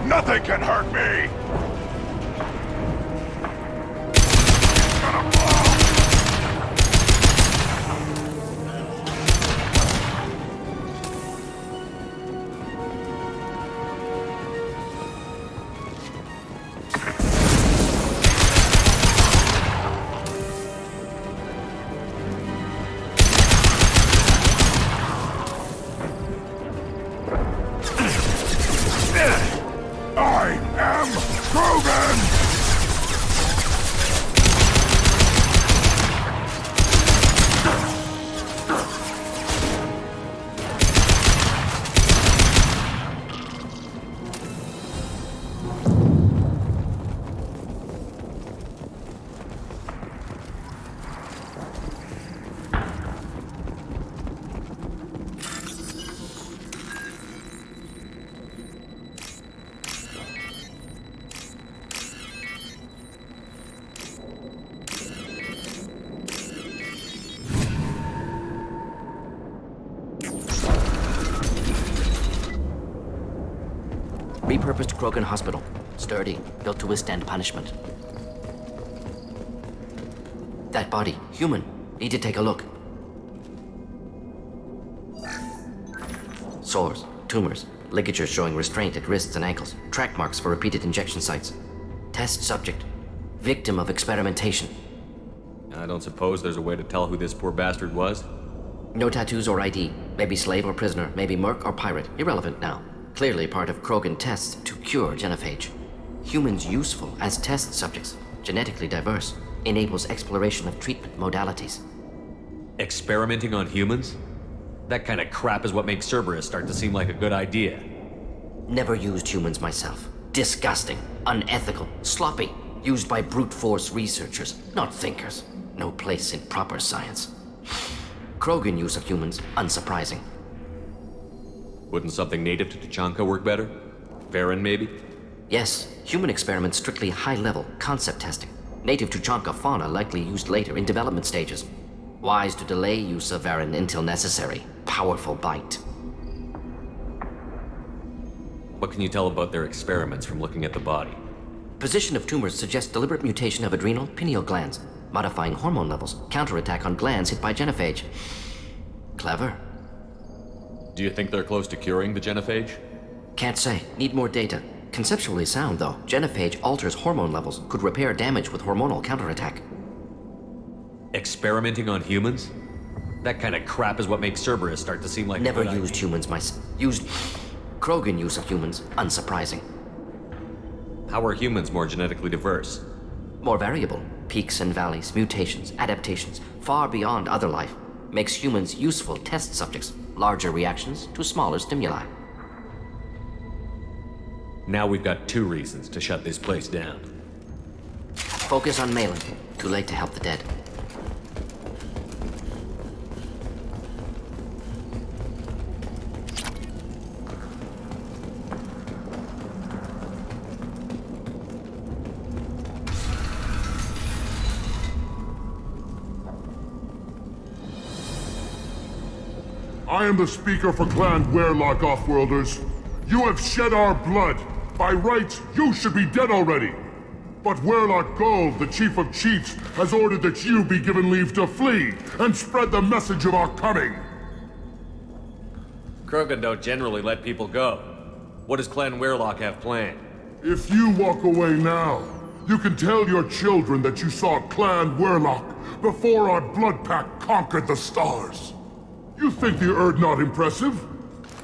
Nothing can hurt me! Gonna blow! I am Krogan! Repurposed Krogan hospital. Sturdy, built to withstand punishment. That body, human. Need to take a look. Sores, tumors, ligatures showing restraint at wrists and ankles, track marks for repeated injection sites. Test subject. Victim of experimentation. I don't suppose there's a way to tell who this poor bastard was? No tattoos or ID. Maybe slave or prisoner, maybe merc or pirate. Irrelevant now. Clearly part of Krogan tests to cure genophage. Humans useful as test subjects, genetically diverse, enables exploration of treatment modalities. Experimenting on humans? That kind of crap is what makes Cerberus start to seem like a good idea. Never used humans myself. Disgusting, unethical, sloppy. Used by brute force researchers, not thinkers. No place in proper science. Krogan use of humans, unsurprising. Wouldn't something native to Tuchanka work better? Varen, maybe? Yes, human experiments strictly high-level, concept testing. Native Tuchanka fauna likely used later in development stages. Wise to delay use of Varen until necessary. Powerful bite. What can you tell about their experiments from looking at the body? Position of tumors suggests deliberate mutation of adrenal, pineal glands, modifying hormone levels, counterattack on glands hit by genophage. Clever. Do you think they're close to curing the genophage? Can't say. Need more data. Conceptually sound, though. Genophage alters hormone levels, could repair damage with hormonal counterattack. Experimenting on humans? That kind of crap is what makes Cerberus start to seem like Never a good used idea. humans myself. Used Krogan use of humans, unsurprising. How are humans more genetically diverse? More variable. Peaks and valleys, mutations, adaptations, far beyond other life. Makes humans useful test subjects. Larger reactions to smaller stimuli. Now we've got 2 reasons to shut this place down. Focus on Malin. Too late to help the dead. I am the speaker for Clan Werlock, Offworlders. You have shed our blood. By rights, you should be dead already. But Werlock Gold, the Chief of Chiefs, has ordered that you be given leave to flee and spread the message of our coming. Krogan don't generally let people go. What does Clan Werlock have planned? If you walk away now, you can tell your children that you saw Clan Werlock before our blood pack conquered the stars. You think the Erd not impressive?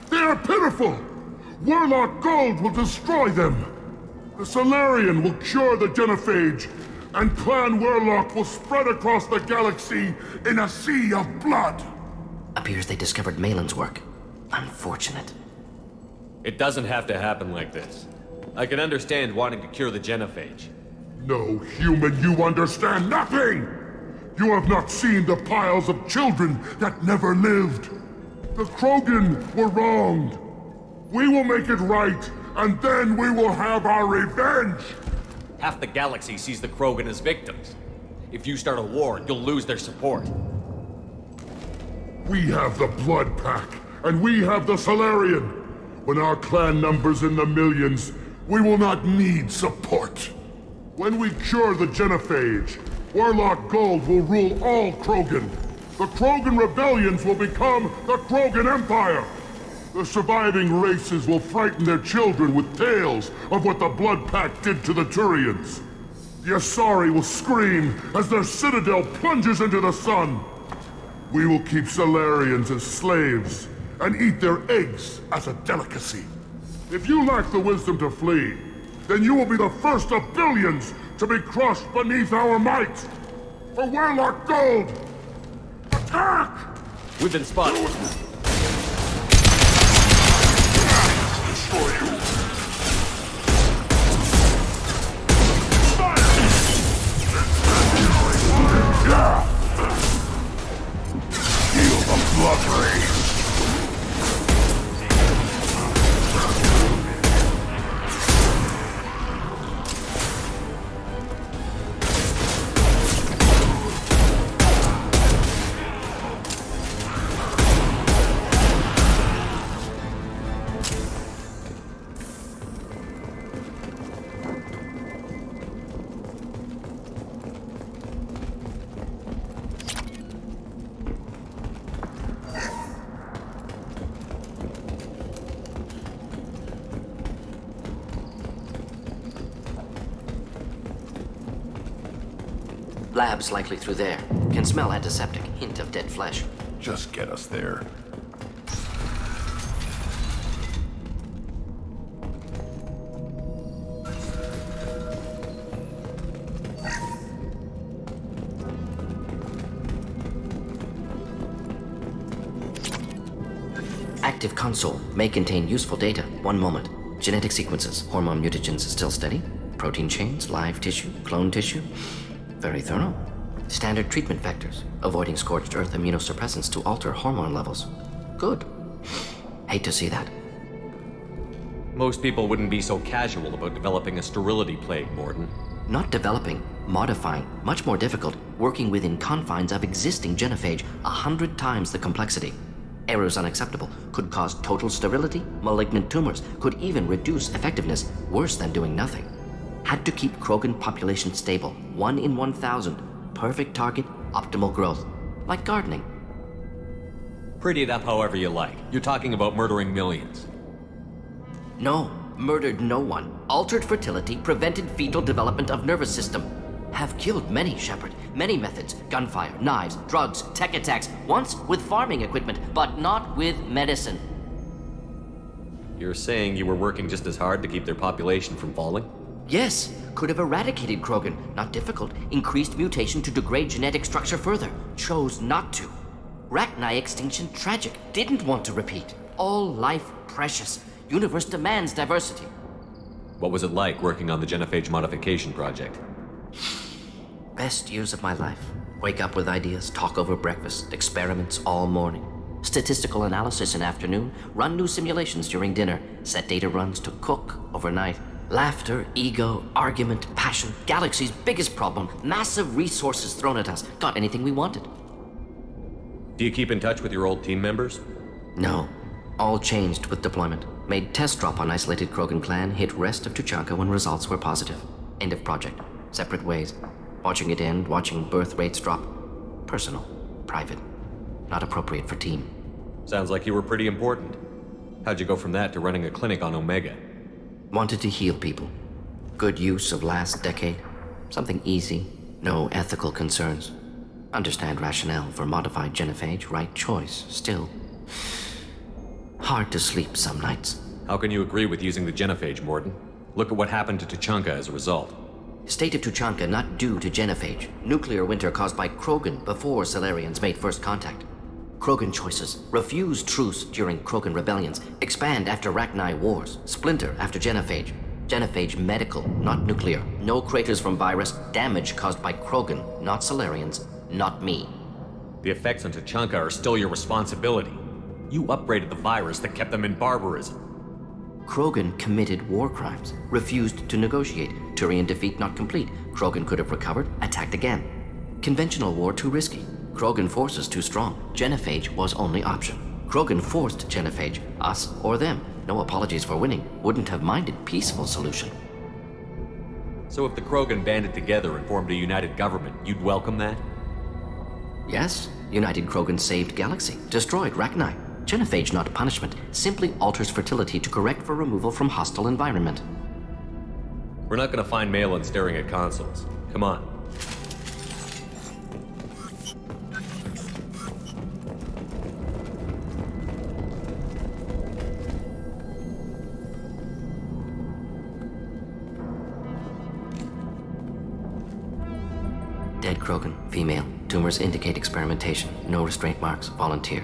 They are pitiful! Werlock Gold will destroy them! The Solarian will cure the genophage, and Clan Werlock will spread across the galaxy in a sea of blood! Appears they discovered Malin's work. Unfortunate. It doesn't have to happen like this. I can understand wanting to cure the genophage. No human, you understand nothing! You have not seen the piles of children that never lived. The Krogan were wronged. We will make it right, and then we will have our revenge! Half the galaxy sees the Krogan as victims. If you start a war, you'll lose their support. We have the Blood Pack, and we have the Solarian. When our clan numbers in the millions, we will not need support. When we cure the genophage, Werlock Gold will rule all Krogan. The Krogan rebellions will become the Krogan Empire. The surviving races will frighten their children with tales of what the Blood Pack did to the Turians. The Asari will scream as their citadel plunges into the sun. We will keep Solarians as slaves and eat their eggs as a delicacy. If you lack the wisdom to flee, then you will be the first of billions to be crushed beneath our might. For Werlock Gold, attack! We've been spotted. Destroy you! Feel the blood rain. Lab's likely through there. Can smell antiseptic. Hint of dead flesh. Just get us there. Active console may contain useful data. One moment. Genetic sequences. Hormone mutagens still steady. Protein chains, live tissue, clone tissue. Very thorough. Standard treatment vectors, avoiding scorched earth immunosuppressants to alter hormone levels. Good. Hate to see that. Most people wouldn't be so casual about developing a sterility plague, Mordin. Not developing, modifying, much more difficult, working within confines of existing genophage, 100 times the complexity. Errors unacceptable, could cause total sterility, malignant tumors, could even reduce effectiveness, worse than doing nothing. Had to keep Krogan population stable, 1 in 1,000. Perfect target, optimal growth. Like gardening. Pretty it up however you like. You're talking about murdering millions. No, murdered no one. Altered fertility, prevented fetal development of nervous system. Have killed many, Shepard. Many methods. Gunfire, knives, drugs, tech attacks. Once with farming equipment, but not with medicine. You're saying you were working just as hard to keep their population from falling? Yes, could have eradicated Krogan. Not difficult. Increased mutation to degrade genetic structure further. Chose not to. Rachni extinction tragic. Didn't want to repeat. All life precious. Universe demands diversity. What was it like working on the genophage modification project? Best years of my life. Wake up with ideas, talk over breakfast, experiments all morning. Statistical analysis in afternoon, run new simulations during dinner, set data runs to cook overnight. Laughter, ego, argument, passion, galaxy's biggest problem, massive resources thrown at us. Got anything we wanted. Do you keep in touch with your old team members? No. All changed with deployment. Made test drop on isolated Krogan clan, hit rest of Tuchanka when results were positive. End of project. Separate ways. Watching it end, watching birth rates drop. Personal. Private. Not appropriate for team. Sounds like you were pretty important. How'd you go from that to running a clinic on Omega? Wanted to heal people. Good use of last decade. Something easy. No ethical concerns. Understand rationale for modified genophage, right choice. Still, hard to sleep some nights. How can you agree with using the genophage, Mordin? Look at what happened to Tuchanka as a result. State of Tuchanka not due to genophage. Nuclear winter caused by Krogan before Salarians made first contact. Krogan choices. Refuse truce during Krogan rebellions. Expand after Rachni wars. Splinter after genophage. Genophage medical, not nuclear. No craters from virus. Damage caused by Krogan, not Salarians, not me. The effects on Tuchanka are still your responsibility. You upgraded the virus that kept them in barbarism. Krogan committed war crimes. Refused to negotiate. Turian defeat not complete. Krogan could have recovered, attacked again. Conventional war too risky. Krogan forces too strong. Genophage was only option. Krogan forced genophage, us or them. No apologies for winning. Wouldn't have minded peaceful solution. So if the Krogan banded together and formed a united government, you'd welcome that? Yes, United Krogan saved Galaxy, destroyed Rachni. Genophage not punishment, simply alters fertility to correct for removal from hostile environment. We're not gonna find Malin staring at consoles. Come on. Dead Krogan, female. Tumors indicate experimentation. No restraint marks. Volunteer.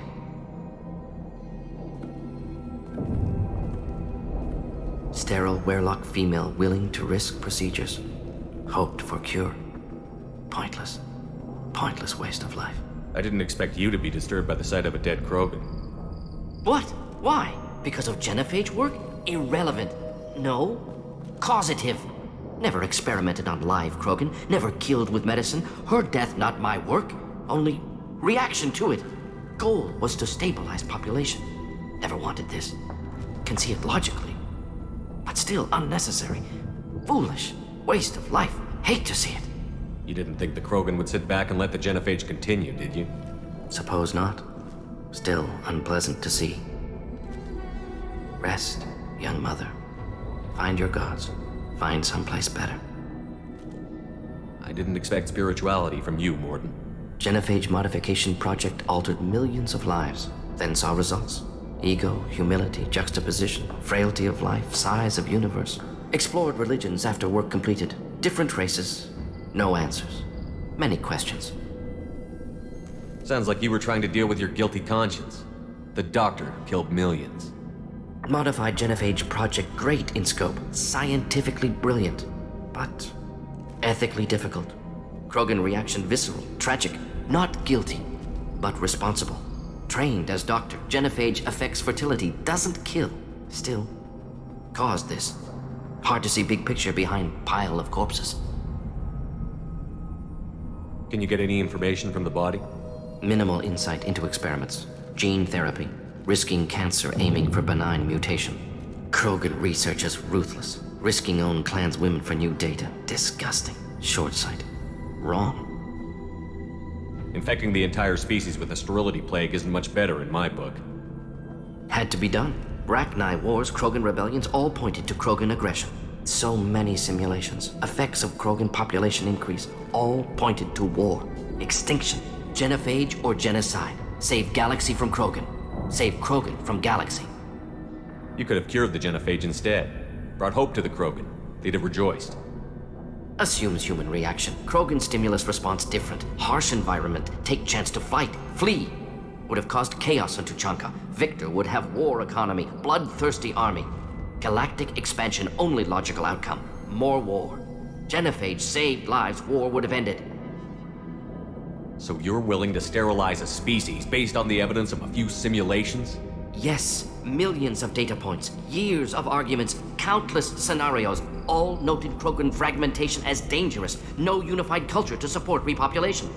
Sterile Werlock female willing to risk procedures. Hoped for cure. Pointless. Pointless waste of life. I didn't expect you to be disturbed by the sight of a dead Krogan. What? Why? Because of genophage work? Irrelevant. No. Causative. Never experimented on live Krogan, never killed with medicine. Her death not my work, only reaction to it. Goal was to stabilize population. Never wanted this. Can see it logically. But still unnecessary. Foolish. Waste of life. Hate to see it. You didn't think the Krogan would sit back and let the genophage continue, did you? Suppose not. Still unpleasant to see. Rest, young mother. Find your gods. Find someplace better. I didn't expect spirituality from you, Mordin. Genophage modification project altered millions of lives, then saw results. Ego, humility, juxtaposition, frailty of life, size of universe. Explored religions after work completed. Different races. No answers. Many questions. Sounds like you were trying to deal with your guilty conscience. The doctor killed millions. Modified genophage project great in scope, scientifically brilliant, but ethically difficult. Krogan reaction visceral, tragic, not guilty, but responsible. Trained as doctor, genophage affects fertility, doesn't kill, still caused this. Hard to see big picture behind pile of corpses. Can you get any information from the body? Minimal insight into experiments. Gene therapy. Risking cancer aiming for benign mutation. Krogan researchers ruthless. Risking own clan's women for new data. Disgusting. Short-sighted. Wrong. Infecting the entire species with a sterility plague isn't much better in my book. Had to be done. Rachni wars, Krogan rebellions all pointed to Krogan aggression. So many simulations. Effects of Krogan population increase. All pointed to war. Extinction. Genophage or genocide. Save Galaxy from Krogan. Save Krogan from Galaxy. You could have cured the genophage instead. Brought hope to the Krogan. They'd have rejoiced. Assumes human reaction. Krogan stimulus response different. Harsh environment. Take chance to fight. Flee. Would have caused chaos on Tuchanka. Victor would have war economy. Bloodthirsty army. Galactic expansion only logical outcome. More war. Genophage saved lives. War would have ended. So you're willing to sterilize a species based on the evidence of a few simulations? Yes, millions of data points, years of arguments, countless scenarios, all noted Krogan fragmentation as dangerous, no unified culture to support repopulation.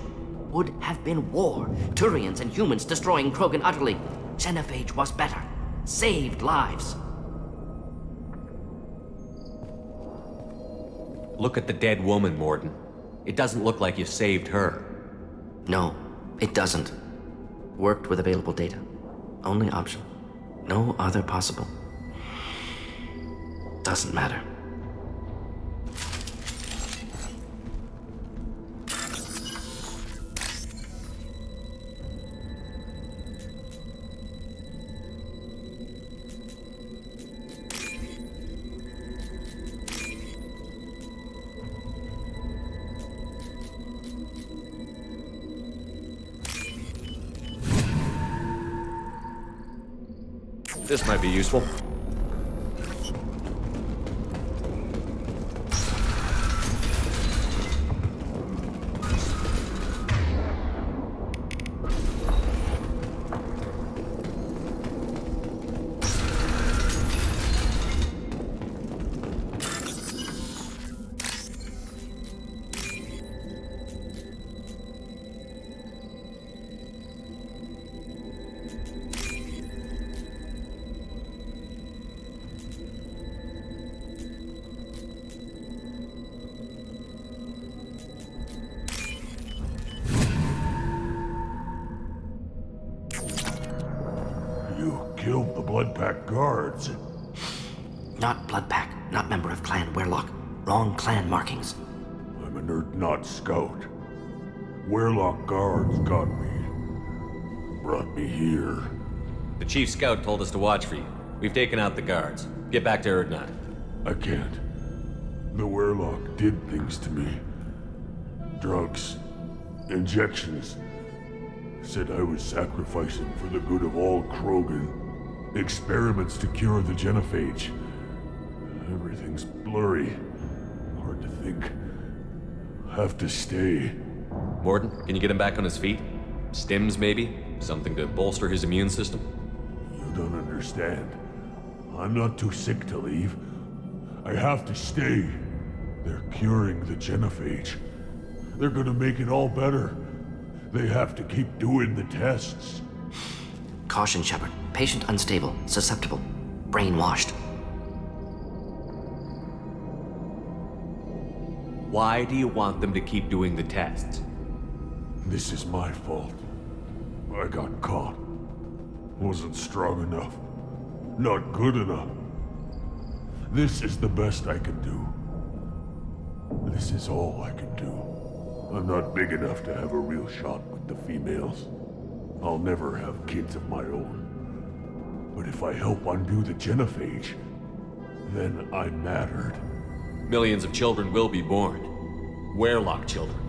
Would have been war, Turians and humans destroying Krogan utterly. Genophage was better. Saved lives. Look at the dead woman, Mordin. It doesn't look like you saved her. No, it doesn't. Worked with available data. Only option. No other possible. Doesn't matter. This might be useful. You killed the Blood Pack guards. Not Bloodpack, not member of Clan Werlock. Wrong clan markings. I'm an Urdnot scout. Werlock guards got me. Brought me here. The chief scout told us to watch for you. We've taken out the guards. Get back to Urdnot. I can't. The Werlock did things to me. Drugs. Injections. Said I was sacrificing for the good of all Krogan. Experiments to cure the genophage. Everything's blurry. Hard to think. Have to stay. Mordin, can you get him back on his feet? Stims, maybe? Something to bolster his immune system? You don't understand. I'm not too sick to leave. I have to stay. They're curing the genophage. They're gonna make it all better. They have to keep doing the tests. Caution, Shepard. Patient unstable, susceptible, brainwashed. Why do you want them to keep doing the tests? This is my fault. I got caught. Wasn't strong enough. Not good enough. This is the best I can do. This is all I can do. I'm not big enough to have a real shot with the females. I'll never have kids of my own. But if I help undo the genophage, then I mattered. Millions of children will be born. Werlock children.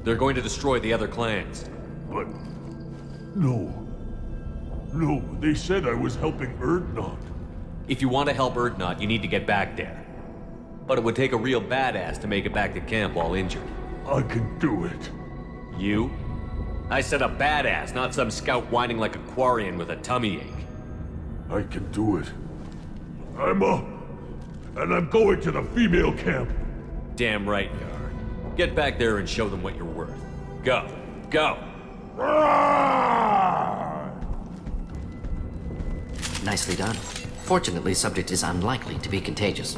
They're going to destroy the other clans. But... no. No, they said I was helping Urdnot. If you want to help Urdnot, you need to get back there. But it would take a real badass to make it back to camp while injured. I can do it. You? I said a badass, not some scout whining like a Quarian with a tummy ache. I can do it. I'm up. And I'm going to the female camp. Damn right you are. Get back there and show them what you're worth. Go. Go! Nicely done. Fortunately, subject is unlikely to be contagious.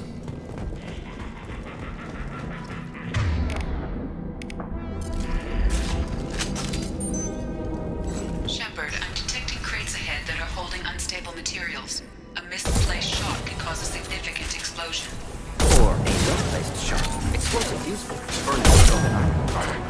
Shepard, I'm detecting crates ahead that are holding unstable materials. A misplaced shot can cause a significant explosion. Or a well-placed shot. Explosive useful. Burning Krogan armor.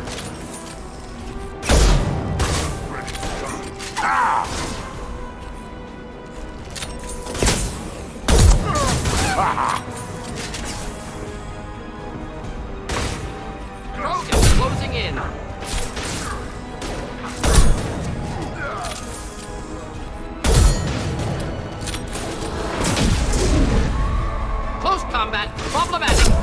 Krogan closing in. Close combat, problematic.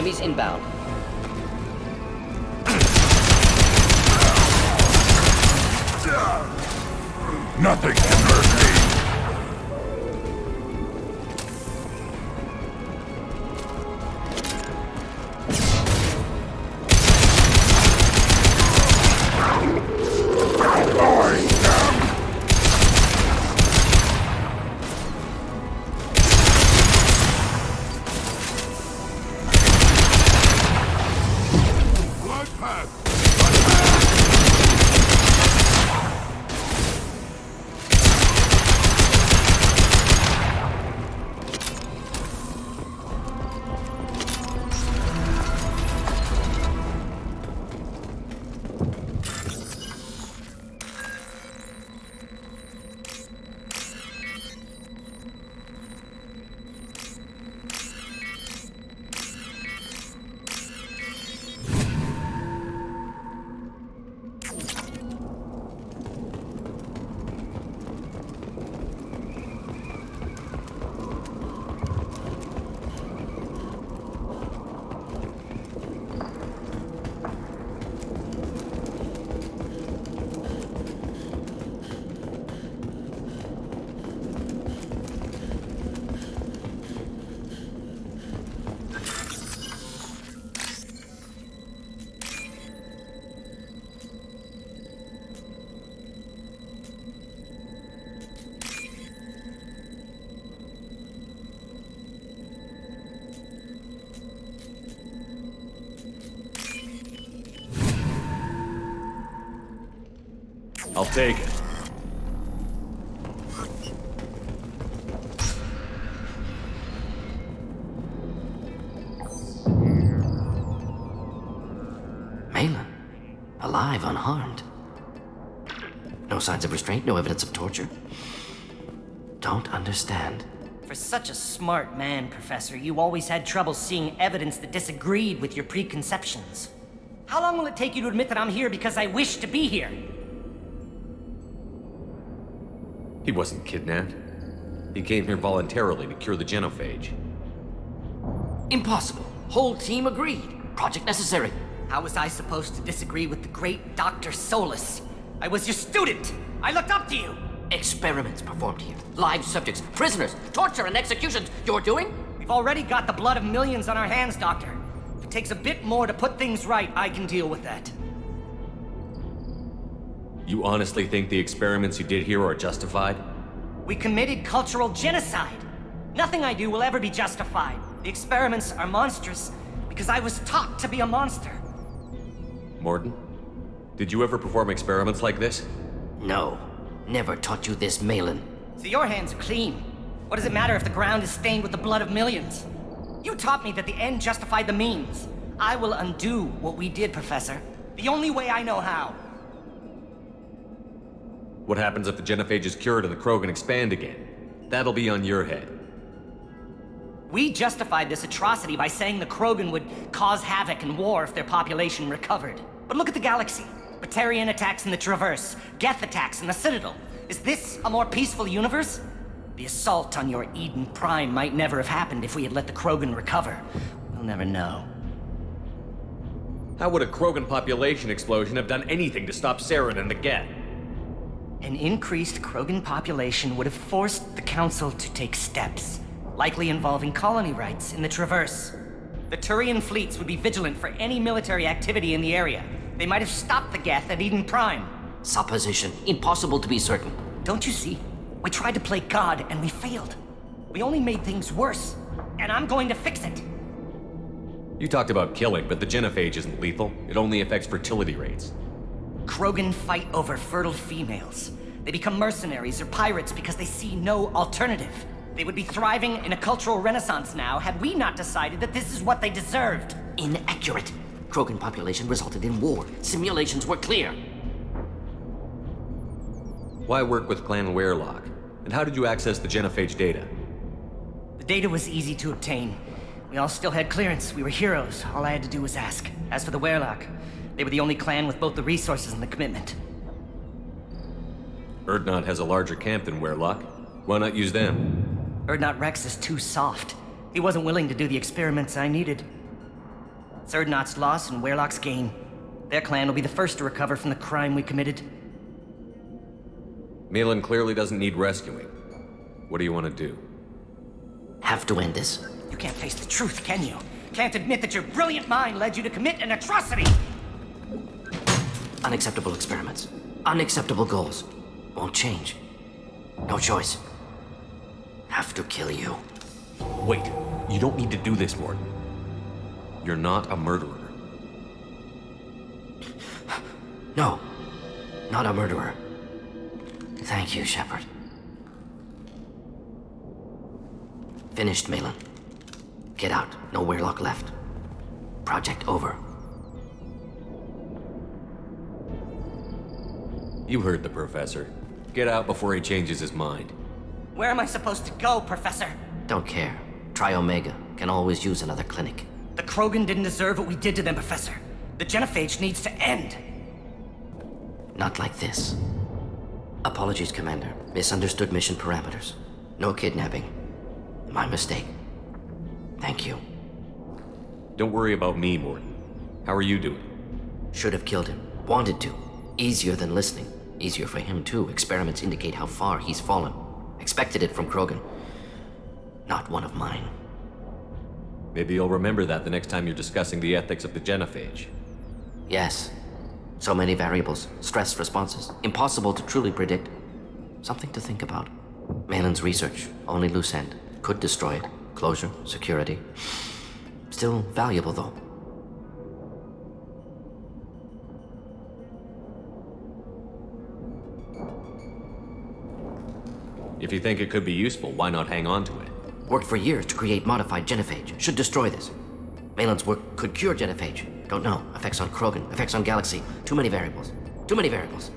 Enemies inbound. Nothing can hurt me! I'll take it. Malin, alive, unharmed. No signs of restraint, no evidence of torture. Don't understand. For such a smart man, Professor, you always had trouble seeing evidence that disagreed with your preconceptions. How long will it take you to admit that I'm here because I wish to be here? He wasn't kidnapped. He came here voluntarily to cure the genophage. Impossible. Whole team agreed. Project necessary. How was I supposed to disagree with the great Dr. Solus? I was your student! I looked up to you! Experiments performed here. Live subjects, prisoners, torture and executions. You're doing? We've already got the blood of millions on our hands, Doctor. If it takes a bit more to put things right, I can deal with that. You honestly think the experiments you did here are justified? We committed cultural genocide. Nothing I do will ever be justified. The experiments are monstrous because I was taught to be a monster. Mordin, did you ever perform experiments like this? No. Never taught you this, Malin. So your hands are clean. What does it matter if the ground is stained with the blood of millions? You taught me that the end justified the means. I will undo what we did, Professor. The only way I know how. What happens if the genophage is cured and the Krogan expand again? That'll be on your head. We justified this atrocity by saying the Krogan would cause havoc and war if their population recovered. But look at the galaxy. Batarian attacks in the Traverse, Geth attacks in the Citadel. Is this a more peaceful universe? The assault on your Eden Prime might never have happened if we had let the Krogan recover. We'll never know. How would a Krogan population explosion have done anything to stop Saren and the Geth? An increased Krogan population would have forced the Council to take steps, likely involving colony rights in the Traverse. The Turian fleets would be vigilant for any military activity in the area. They might have stopped the Geth at Eden Prime. Supposition. Impossible to be certain. Don't you see? We tried to play God and we failed. We only made things worse. And I'm going to fix it. You talked about killing, but the genophage isn't lethal. It only affects fertility rates. Krogan fight over fertile females. They become mercenaries or pirates because they see no alternative. They would be thriving in a cultural renaissance now had we not decided that this is what they deserved. Inaccurate. Krogan population resulted in war. Simulations were clear. Why work with Clan Werelock? And how did you access the genophage data? The data was easy to obtain. We all still had clearance. We were heroes. All I had to do was ask. As for the Werelock, they were the only clan with both the resources and the commitment. Urdnot has a larger camp than Werelock. Why not use them? Urdnot Wrex is too soft. He wasn't willing to do the experiments I needed. Third Knot's loss and Weirlock's gain. Their clan will be the first to recover from the crime we committed. Malin clearly doesn't need rescuing. What do you want to do? Have to end this. You can't face the truth, can you? Can't admit that your brilliant mind led you to commit an atrocity! Unacceptable experiments. Unacceptable goals. Won't change. No choice. Have to kill you. Wait, you don't need to do this, Mordin. You're not a murderer. No. Not a murderer. Thank you, Shepard. Finished, Malin. Get out. No Weirlock left. Project over. You heard the professor. Get out before he changes his mind. Where am I supposed to go, Professor? Don't care. Try Omega. Can always use another clinic. The Krogan didn't deserve what we did to them, Professor. The genophage needs to end. Not like this. Apologies, Commander. Misunderstood mission parameters. No kidnapping. My mistake. Thank you. Don't worry about me, Mordin. How are you doing? Should have killed him. Wanted to. Easier than listening. Easier for him, too. Experiments indicate how far he's fallen. Expected it from Krogan. Not one of mine. Maybe you'll remember that the next time you're discussing the ethics of the genophage. Yes. So many variables. Stress responses. Impossible to truly predict. Something to think about. Malin's research. Only loose end. Could destroy it. Closure. Security. Still valuable, though. If you think it could be useful, why not hang on to it? Worked for years to create modified genophage. Should destroy this. Malin's work could cure genophage. Don't know. Effects on Krogan, effects on Galaxy. Too many variables. Too many variables.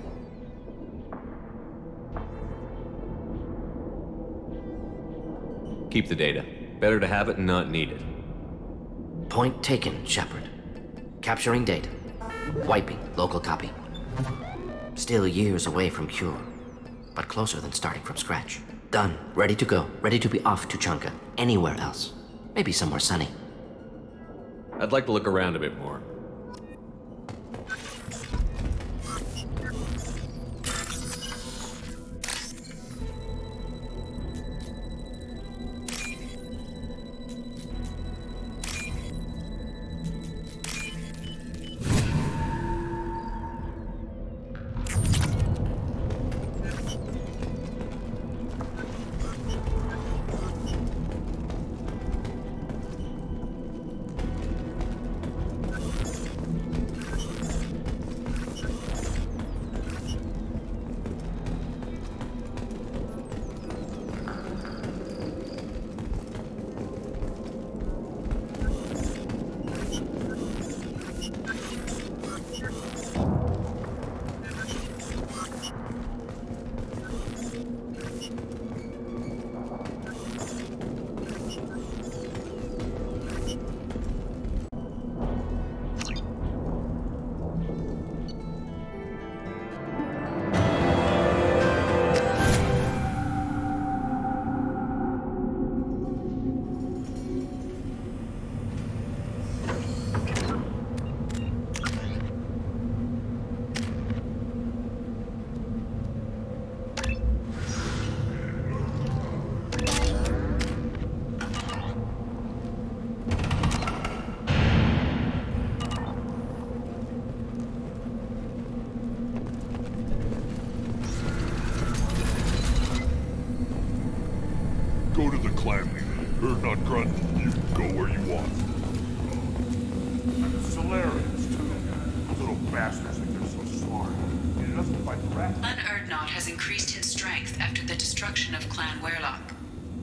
Keep the data. Better to have it and not need it. Point taken, Shepard. Capturing data. Wiping local copy. Still years away from cure, but closer than starting from scratch. Done. Ready to go. Ready to be off to Chunka. Anywhere else. Maybe somewhere sunny. I'd like to look around a bit more. Go to the clan meeting. Or not Grunt. You can go where you want. Solarians, too. Those little bastards think they're so smart. He doesn't fight Wrex. Clan Erdnot has increased in strength after the destruction of Clan Weirlock.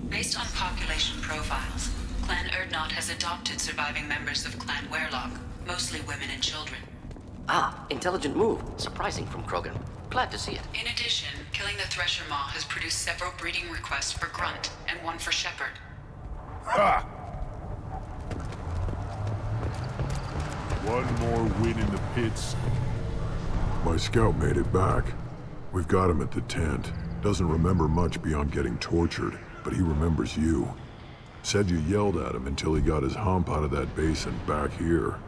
Based on population profiles, Clan Erdnot has adopted surviving members of Clan Weirlock, mostly women and children. Ah, intelligent move. Surprising from Krogan. Glad to see it. In addition, killing the Thresher Maw has produced several breeding requests for Grunt and one for Shepard. Ha! One more win in the pits. My scout made it back. We've got him at the tent. Doesn't remember much beyond getting tortured, but he remembers you. Said you yelled at him until he got his hump out of that basin back here.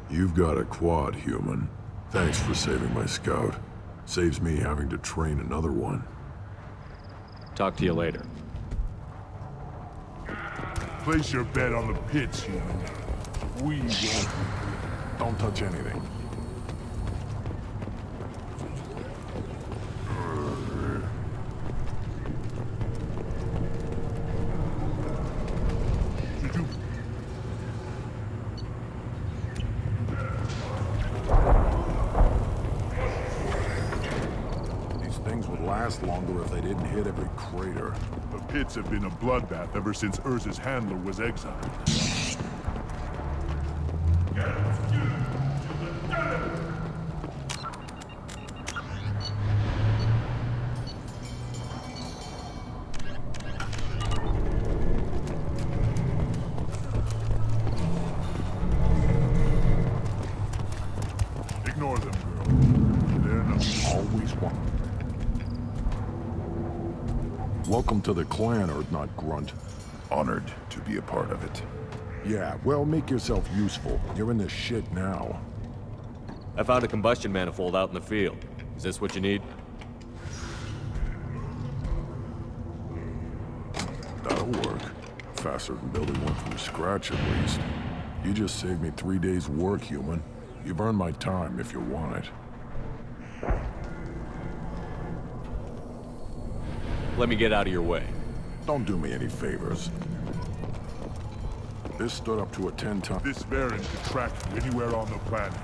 You've got a quad, human. Thanks for saving my scout. Saves me having to train another one. Talk to you later. Place your bet on the pits, human. We won't. Don't touch anything. Longer if they didn't hit every crater. The pits have been a bloodbath ever since Urza's handler was exiled. Ignore them, girl. They're not always one. Welcome to the clan, Earth not Grunt. Honored to be a part of it. Yeah, well, make yourself useful. You're in this shit now. I found a combustion manifold out in the field. Is this what you need? That'll work. Faster than building one from scratch, at least. You just saved me 3 days' work, human. You've earned my time if you want it. Let me get out of your way. Don't do me any favors. This stood up to a 10 times. This variant could track you anywhere on the planet.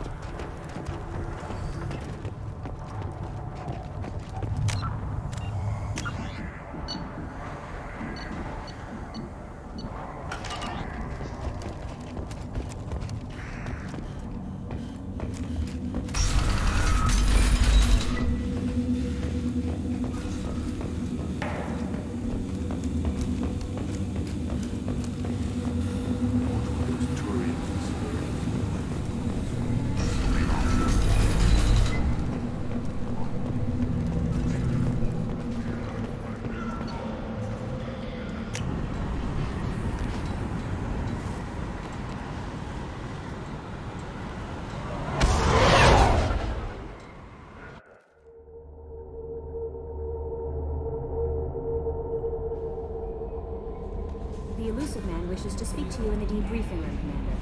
The elusive man wishes to speak to you in the debriefing room, Commander.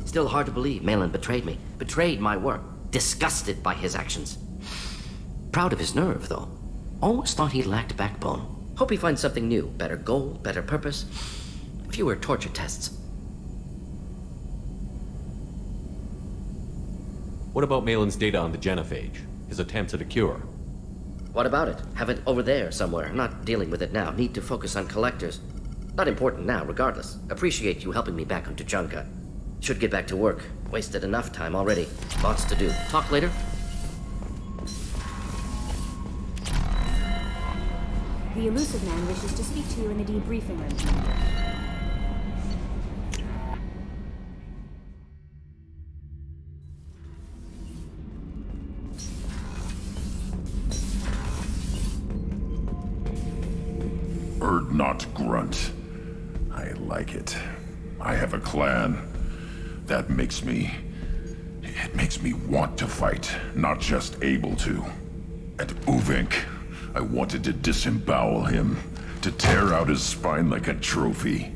Still hard to believe Malin betrayed me. Betrayed my work. Disgusted by his actions. Proud of his nerve, though. Almost thought he lacked backbone. Hope he finds something new. Better goal, better purpose. Fewer torture tests. What about Malin's data on the genophage? His attempts at a cure? What about it? Have it over there somewhere. Not dealing with it now. Need to focus on collectors. Not important now, regardless. Appreciate you helping me back on Tuchanka. Should get back to work. Wasted enough time already. Lots to do. Talk later? The elusive man wishes to speak to you in the debriefing room, Commander. Not Grunt. I like it. I have a clan. That makes me... It makes me want to fight, not just able to. And Uvink, I wanted to disembowel him, to tear out his spine like a trophy.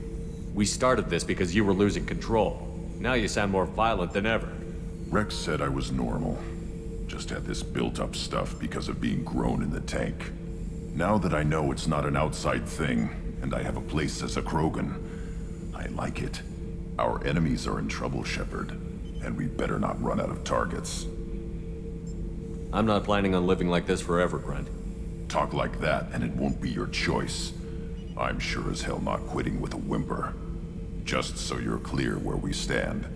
We started this because you were losing control. Now you sound more violent than ever. Wrex said I was normal. Just had this built-up stuff because of being grown in the tank. Now that I know it's not an outside thing, and I have a place as a Krogan, I like it. Our enemies are in trouble, Shepard, and we better not run out of targets. I'm not planning on living like this forever, Grunt. Talk like that, and it won't be your choice. I'm sure as hell not quitting with a whimper. Just so you're clear where we stand.